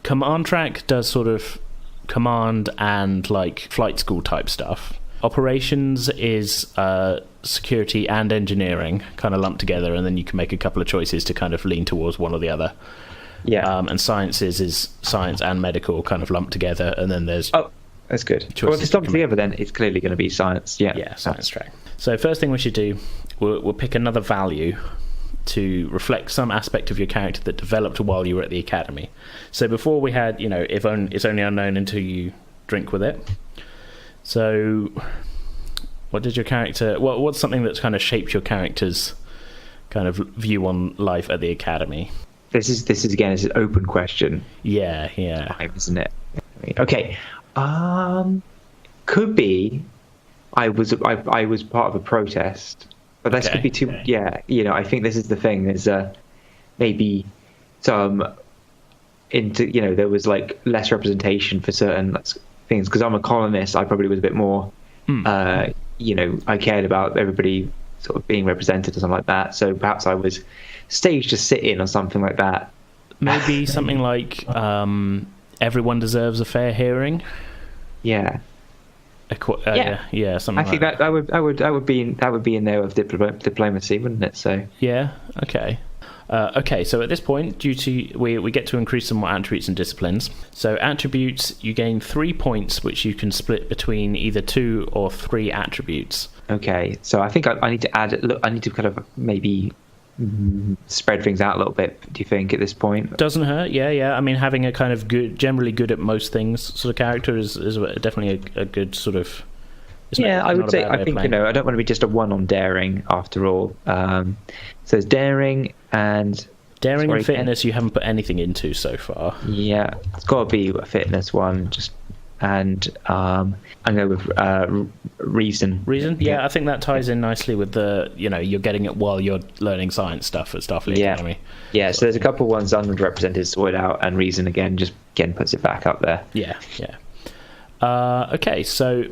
command track does sort of command and like flight school type stuff. Operations is security and engineering kind of lumped together, and then you can make a couple of choices to kind of lean towards one or the other. Yeah. And sciences is science and medical kind of lumped together, and then there's... Oh, that's good. Well, if it's lumped together, then it's clearly going to be science. Yeah. Yeah, science track. So first thing we should do, we'll pick another value to reflect some aspect of your character that developed while you were at the academy. So before we had, if it's only unknown until you drink with it. So what did your character... What's something that's kind of shaped your character's kind of view on life at the academy? This is again, it's an open question. Yeah. Isn't it? Okay. Could be I was part of a protest, but this could be too. Okay. Yeah, I think this is the thing. There's maybe some there was like less representation for certain things, because I'm a colonist. I probably was a bit more. I cared about everybody sort of being represented or something like that. So perhaps I was staged to sit in or something like that. Maybe something like everyone deserves a fair hearing. Yeah. Something. I think like that would be in there with diplomacy, wouldn't it? So yeah. Okay. So at this point, due to we get to increase some more attributes and disciplines. So attributes, you gain 3 points, which you can split between either 2 or 3 attributes. Okay, so I think I need to add. Look, I need to kind of maybe spread things out a little bit, do you think, at this point? Doesn't hurt, yeah. I mean, having a kind of generally good at most things sort of character is definitely a good sort of... I would say, I think, I don't want to be just a one on daring after all. So it's daring and... Daring and fitness you haven't put anything into so far. Yeah, it's got to be a fitness one, and I'm going with reason. Reason? Yeah, I think that ties in nicely with the, you're getting it while you're learning science stuff at Starfleet Academy. Yeah, so there's a couple of ones underrepresented sorted out, and reason again puts it back up there. Yeah. Okay, so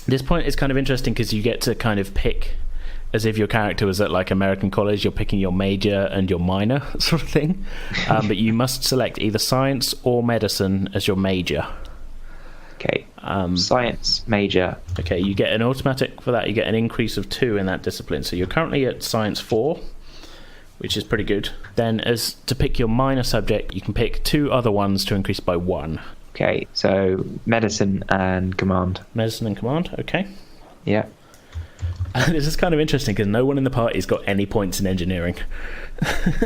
this point is kind of interesting because you get to kind of pick, as if your character was at like American college, you're picking your major and your minor sort of thing. But you must select either science or medicine as your major. Okay. Science major. Okay, you get an automatic for that. You get an increase of 2 in that discipline. So you're currently at science 4, which is pretty good. Then as to pick your minor subject, you can pick 2 other ones to increase by 1. Okay, so medicine and command. Medicine and command, okay. Yeah. This is kind of interesting because no one in the party's got any points in engineering.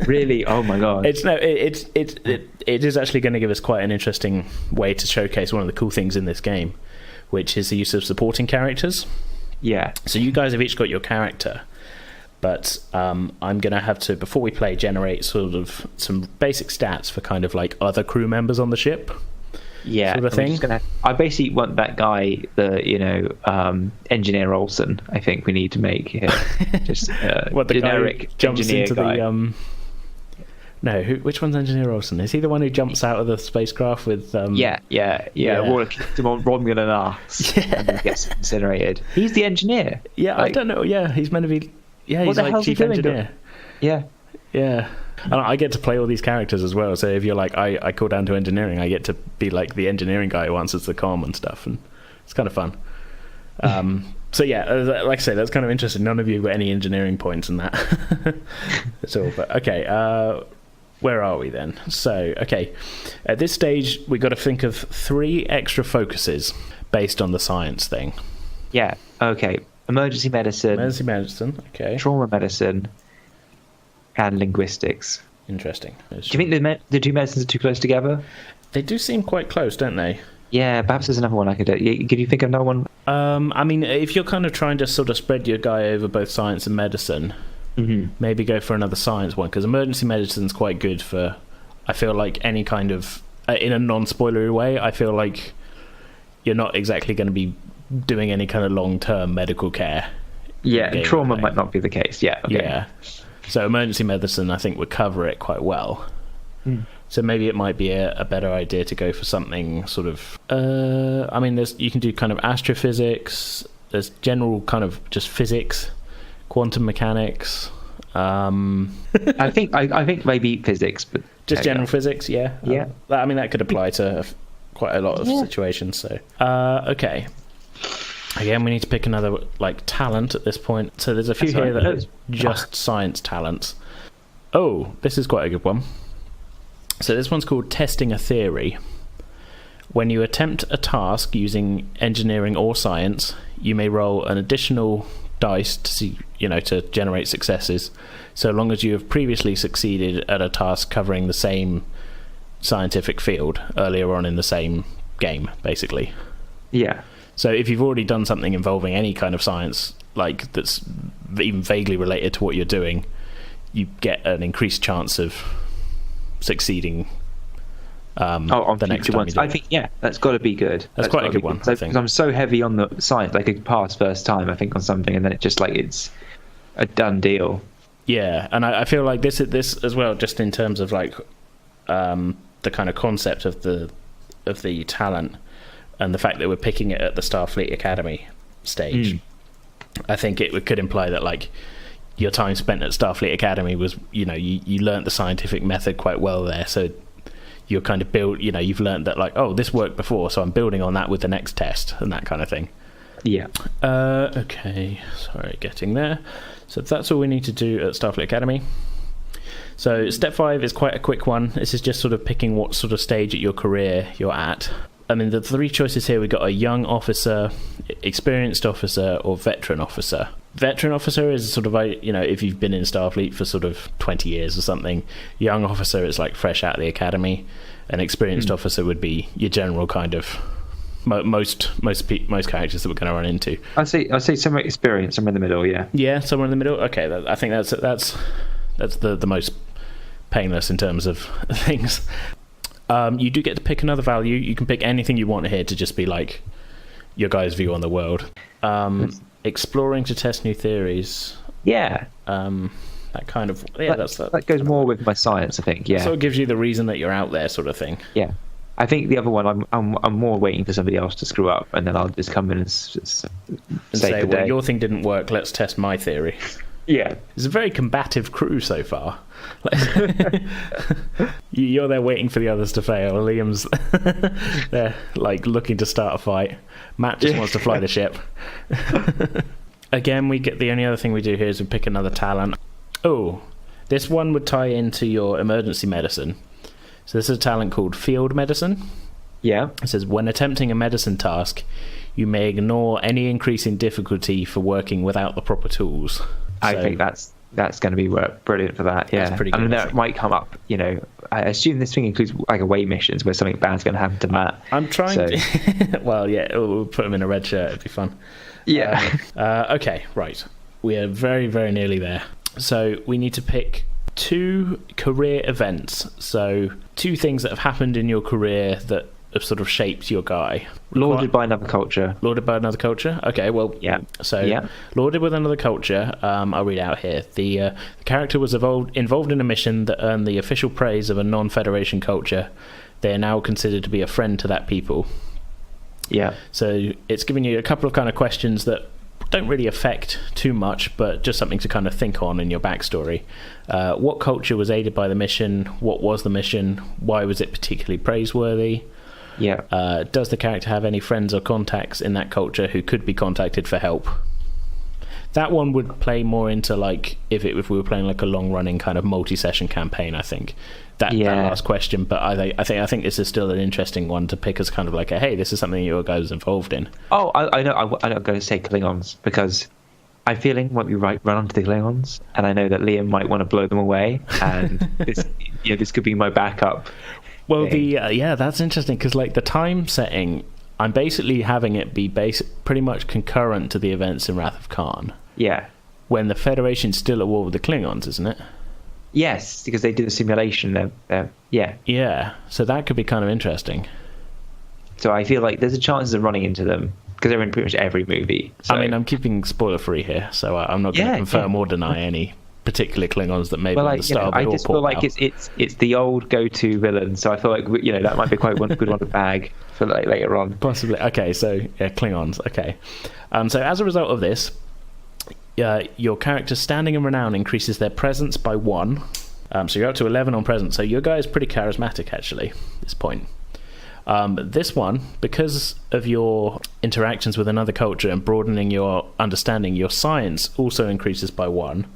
Really? Oh my god! It is actually going to give us quite an interesting way to showcase one of the cool things in this game, which is the use of supporting characters. Yeah. So you guys have each got your character, but I'm going to have to, before we play, generate sort of some basic stats for kind of like other crew members on the ship. Yeah, sort of thing. I basically want that guy, the Engineer Olsen. I think we need to make here. Just what, the generic guy who jumps engineer into guy. the No, which one's Engineer Olsen? Is he the one who jumps out of the spacecraft with? Yeah. Water kicked him on Romulan arse, and then gets incinerated. He's the engineer. Yeah, I don't know. Yeah, he's meant to be. Yeah, he's like chief engineer. Yeah. And I get to play all these characters as well. So if you're like, I call down to engineering, I get to be like the engineering guy who answers the comm and stuff, and it's kind of fun. So yeah, like I say, that's kind of interesting. None of you have got any engineering points in that. That's all. But okay, where are we then? So okay, at this stage we got to think of 3 extra focuses based on the science thing. Yeah. Okay. Emergency medicine. Emergency medicine. Okay. Trauma medicine. And linguistics. Interesting. Do you think the 2 medicines are too close together? They do seem quite close, don't they? Yeah, perhaps there's another one I could do. Could you think of another one? I mean, if you're kind of trying to sort of spread your guy over both science and medicine, maybe go for another science one, because emergency medicine's quite good for, I feel like, any kind of, in a non-spoilery way, I feel like you're not exactly going to be doing any kind of long-term medical care. Yeah, and trauma might not be the case. Yeah, okay. Yeah. So emergency medicine, I think, would cover it quite well. So maybe it might be a better idea to go for something sort of... I mean, you can do kind of astrophysics. There's general kind of just physics, quantum mechanics. I think maybe physics, but just general physics. Yeah. Yeah. I mean, that could apply to quite a lot of situations. So okay. Again, we need to pick another like talent at this point. So there's a few here that are just science talents. Oh, this is quite a good one. So this one's called Testing a Theory. When you attempt a task using engineering or science, you may roll an additional dice to generate successes, so long as you have previously succeeded at a task covering the same scientific field earlier on in the same game, basically. Yeah. So if you've already done something involving any kind of science, like that's even vaguely related to what you're doing, you get an increased chance of succeeding the next time you do. I think, that's got to be good. That's quite a good one, I think. Because I'm so heavy on the science, I could pass first time, I think, on something, and then it just, like, it's a done deal. Yeah, and I feel like this as well, just in terms of, like, the kind of concept of the talent, and the fact that we're picking it at the Starfleet Academy stage, I think it could imply that, like, your time spent at Starfleet Academy was, you learnt the scientific method quite well there, so you're kind of you've learnt that, like, oh, this worked before, so I'm building on that with the next test, and that kind of thing. Yeah. Okay, sorry, getting there. So that's all we need to do at Starfleet Academy. So step 5 is quite a quick one. This is just sort of picking what sort of stage at your career you're at. I mean, the three choices here, we've got a young officer, experienced officer, or veteran officer. Veteran officer is sort of like, if you've been in Starfleet for sort of 20 years or something. Young officer is like fresh out of the academy. An experienced officer would be your general kind of most characters that we're going to run into. I'd say somewhere experienced, somewhere in the middle. Yeah. Yeah, somewhere in the middle. Okay, I think that's the most painless in terms of things. You do get to pick another value. You can pick anything you want here to just be like your guy's view on the world. Exploring to test new theories. Yeah. That kind of that goes more with my science, I think. Yeah. So it gives you the reason that you're out there, sort of thing. Yeah. I think the other one, I'm more waiting for somebody else to screw up, and then I'll just come in and say, well, your thing didn't work. Let's test my theory. Yeah. It's a very combative crew so far. You're there waiting for the others to fail. Liam's there, like, looking to start a fight. Matt just wants to fly the ship. Again, the only other thing we do here is we pick another talent. Oh, this one would tie into your emergency medicine. So this is a talent called Field Medicine. Yeah. It says, when attempting a medicine task, you may ignore any increase in difficulty for working without the proper tools. I think that's going to be brilliant for that. Yeah. That's pretty good. I mean, that might come up, I assume this thing includes like away missions where something bad's going to happen to Matt. I'm trying to... Well, yeah, we'll put him in a red shirt. It'd be fun. Yeah. Okay, right. We are very, very nearly there. So we need to pick 2 career events. So 2 things that have happened in your career that have sort of shaped your guy. Lauded by another culture. Lauded by another culture? Okay, well, yeah. So, yeah. Lauded with another culture, I'll read out here. The character was involved in a mission that earned the official praise of a non-Federation culture. They are now considered to be a friend to that people. Yeah. So it's giving you a couple of kind of questions that don't really affect too much, but just something to kind of think on in your backstory. What culture was aided by the mission? What was the mission? Why was it particularly praiseworthy? Yeah. Does the character have any friends or contacts in that culture who could be contacted for help? That one would play more into like if we were playing like a long-running kind of multi-session campaign. I think that last question, but I think this is still an interesting one to pick as kind of like hey, this is something your guy was involved in. Oh, I know. I'm going to say Klingons because I'm feeling when we run onto the Klingons, and I know that Liam might want to blow them away, and this could be my backup. Well, that's interesting because like the time setting, I'm basically having it be pretty much concurrent to the events in Wrath of Khan. Yeah. When the Federation's still at war with the Klingons, isn't it? Yes, because they did a simulation. Yeah. Yeah, so that could be kind of interesting. So I feel like there's a chance of running into them because they're in pretty much every movie. So. I mean, I'm keeping spoiler-free here, so I'm not going to confirm or deny any particular Klingons that may be on the Starboard I or just feel like Port it's the old go-to villain, so I feel like that might be quite good one to bag for like later on. Possibly. Okay, so yeah, Klingons. Okay, so as a result of this, your character's standing and renown increases their presence by 1. So you're up to 11 on presence. So your guy is pretty charismatic actually. At this point. This one, because of your interactions with another culture and broadening your understanding, your science also increases by 1.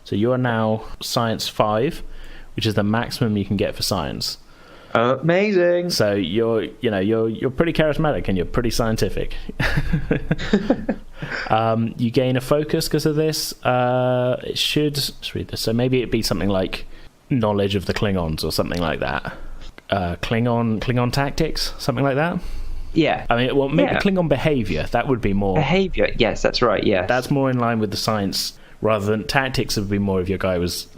So you are now Science 5, which is the maximum you can get for science. Amazing. So you're pretty charismatic and you're pretty scientific. You gain a focus because of this. Let's read this. So maybe it'd be something like knowledge of the Klingons or something like that. Klingon tactics, something like that. Yeah. I mean, well, maybe Klingon behavior. That would be more behavior. Yes, that's right. Yeah. That's more in line with the science rather than tactics. Would be more if your guy was,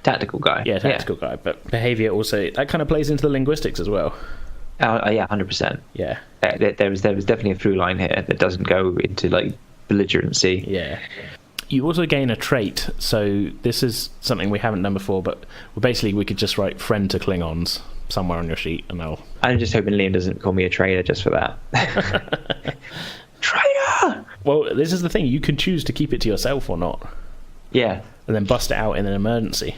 tactical guy. Yeah, tactical guy. But behavior also that kind of plays into the linguistics as well. Yeah, 100%. Yeah. There was definitely a through line here that doesn't go into like belligerency. Yeah. You also gain a trait, so this is something we haven't done before, but basically we could just write friend to Klingons somewhere on your sheet, and I'm just hoping Liam doesn't call me a traitor just for that. Traitor! Well, this is the thing, you can choose to keep it to yourself or not. Yeah. And then bust it out in an emergency.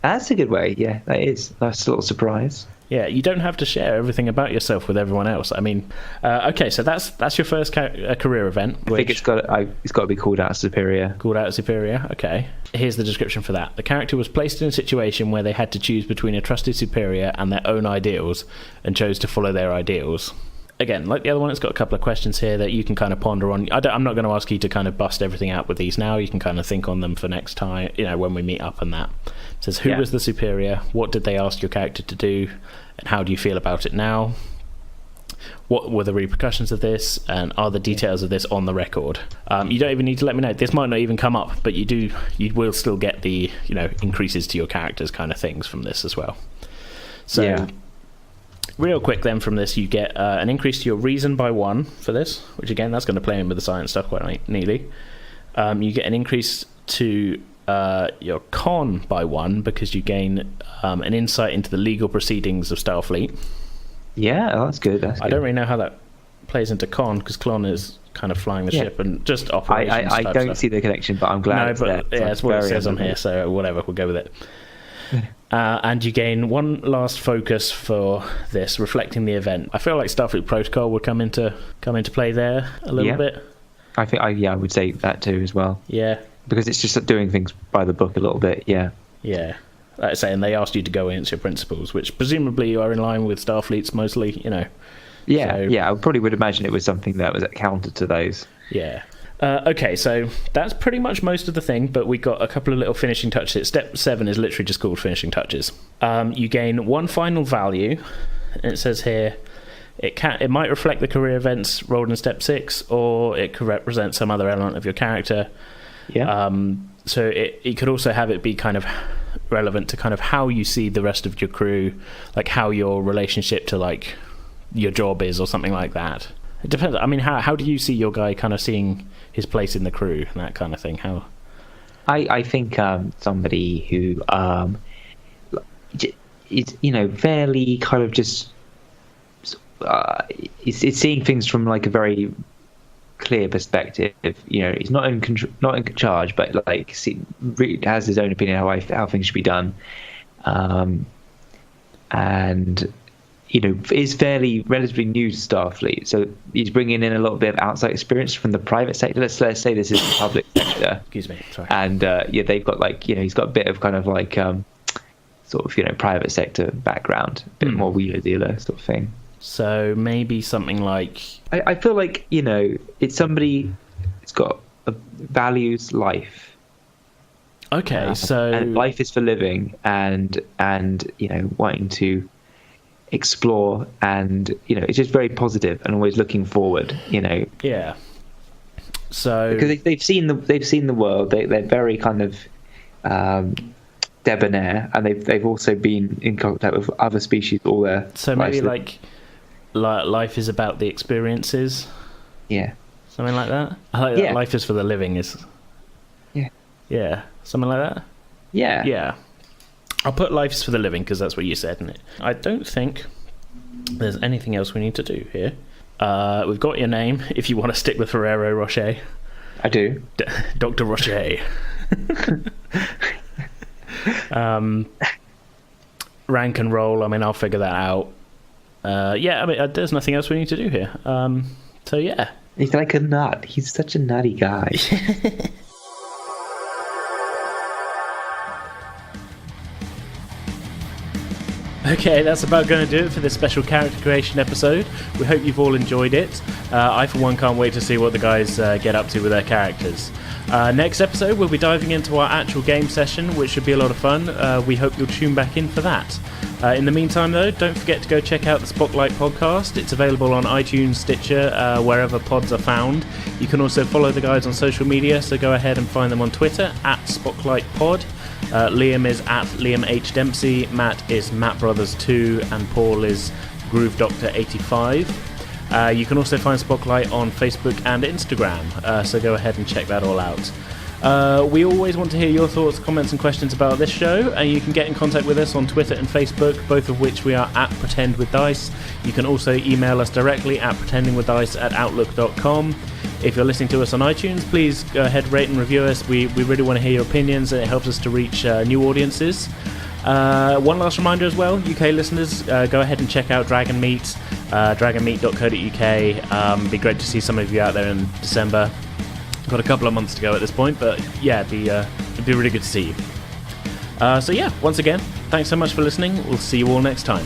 That's a good way, yeah, that is. That's a little surprise. Yeah, you don't have to share everything about yourself with everyone else. I mean, okay, so that's your first career event. I think it's got to be called out superior. Called out superior, okay. Here's the description for that. The character was placed in a situation where they had to choose between a trusted superior and their own ideals, and chose to follow their ideals. Again, like the other one, it's got a couple of questions here that you can kind of ponder on. I'm not going to ask you to kind of bust everything out with these now. You can kind of think on them for next time, when we meet up and that. It says, who was the superior? What did they ask your character to do? And how do you feel about it now? What were the repercussions of this? And are the details of this on the record? You don't even need to let me know. This might not even come up, but you will still get the, increases to your characters kind of things from this as well. So... Real quick then from this, you get an increase to your reason by 1 for this, which again, that's going to play in with the science stuff quite neatly. You get an increase to your con by 1 because you gain an insight into the legal proceedings of Starfleet. Yeah, that's good. I don't really know how that plays into con, because con is kind of flying the ship and just operations. I don't see the connection, but I'm glad. No, but it's what it says on here, so whatever, we'll go with it. And you gain one last focus for this, reflecting the event. I feel like Starfleet Protocol would come into play there a little bit. I think I would say that too as well. Yeah, because it's just doing things by the book a little bit. Yeah. Like I say, and they asked you to go against your principles, which presumably are in line with Starfleet's mostly. Yeah, I probably would imagine it was something that was counter to those. Yeah. Okay, so that's pretty much most of the thing, but we got a couple of little finishing touches. Step 7 is literally just called finishing touches. You gain one final value, and it says here, it might reflect the career events rolled in step 6, or it could represent some other element of your character. Yeah. So it could also have it be kind of relevant to kind of how you see the rest of your crew, like how your relationship to like your job is, or something like that. It depends. I mean, how do you see your guy kind of seeing his place in the crew and that kind of thing? How? I think somebody who is fairly kind of just is seeing things from like a very clear perspective. He's not in charge, but like has his own opinion how things should be done, and is fairly relatively new to Starfleet, so he's bringing in a little bit of outside experience from the private sector. Let's say this is the public sector. Excuse me, sorry. And they've got like he's got a bit of kind of like sort of private sector background, a bit more wheeler dealer sort of thing. So maybe something like I feel like it's somebody that's got values life. Okay, and life is for living, and wanting to explore, and it's just very positive and always looking forward. Yeah. So because they've seen the world, they're very kind of debonair, and they've also been in contact with other species all their so maybe like life is about the experiences. Yeah. Something like that. I like that. Life is for the living is. Yeah. Yeah. Something like that. Yeah. Yeah. I'll put life is for the living because that's what you said, isn't it? I don't think there's anything else we need to do here. We've got your name, if you want to stick with Ferrero Rocher. I do. Dr. Rocher. Rank and roll, I mean, I'll figure that out. There's nothing else we need to do here. So, yeah. He's like a nut. He's such a nutty guy. Okay, that's about going to do it for this special character creation episode. We hope you've all enjoyed it. I, for one, can't wait to see what the guys get up to with their characters. Next episode, we'll be diving into our actual game session, which should be a lot of fun. We hope you'll tune back in for that. In the meantime, though, don't forget to go check out the Spocklight podcast. It's available on iTunes, Stitcher, wherever pods are found. You can also follow the guys on social media, so go ahead and find them on Twitter, @SpocklightPod. Liam is @Liam H. Dempsey, Matt is MattBrothers2, and Paul is GrooveDoctor85. You can also find Spocklight on Facebook and Instagram, so go ahead and check that all out. We always want to hear your thoughts, comments and questions about this show, and you can get in contact with us on Twitter and Facebook, both of which we are @PretendWithDice. You can also email us directly at pretendingwithdice@outlook.com. If you're listening to us on iTunes, please go ahead, rate and review us. We really want to hear your opinions, and it helps us to reach new audiences. One last reminder as well, UK listeners, go ahead and check out Dragon Meet, dragonmeet.co.uk. Be great to see some of you out there in December. Got a couple of months to go at this point, but yeah, it'd be really good to see you. So yeah, once again, thanks so much for listening. We'll see you all next time.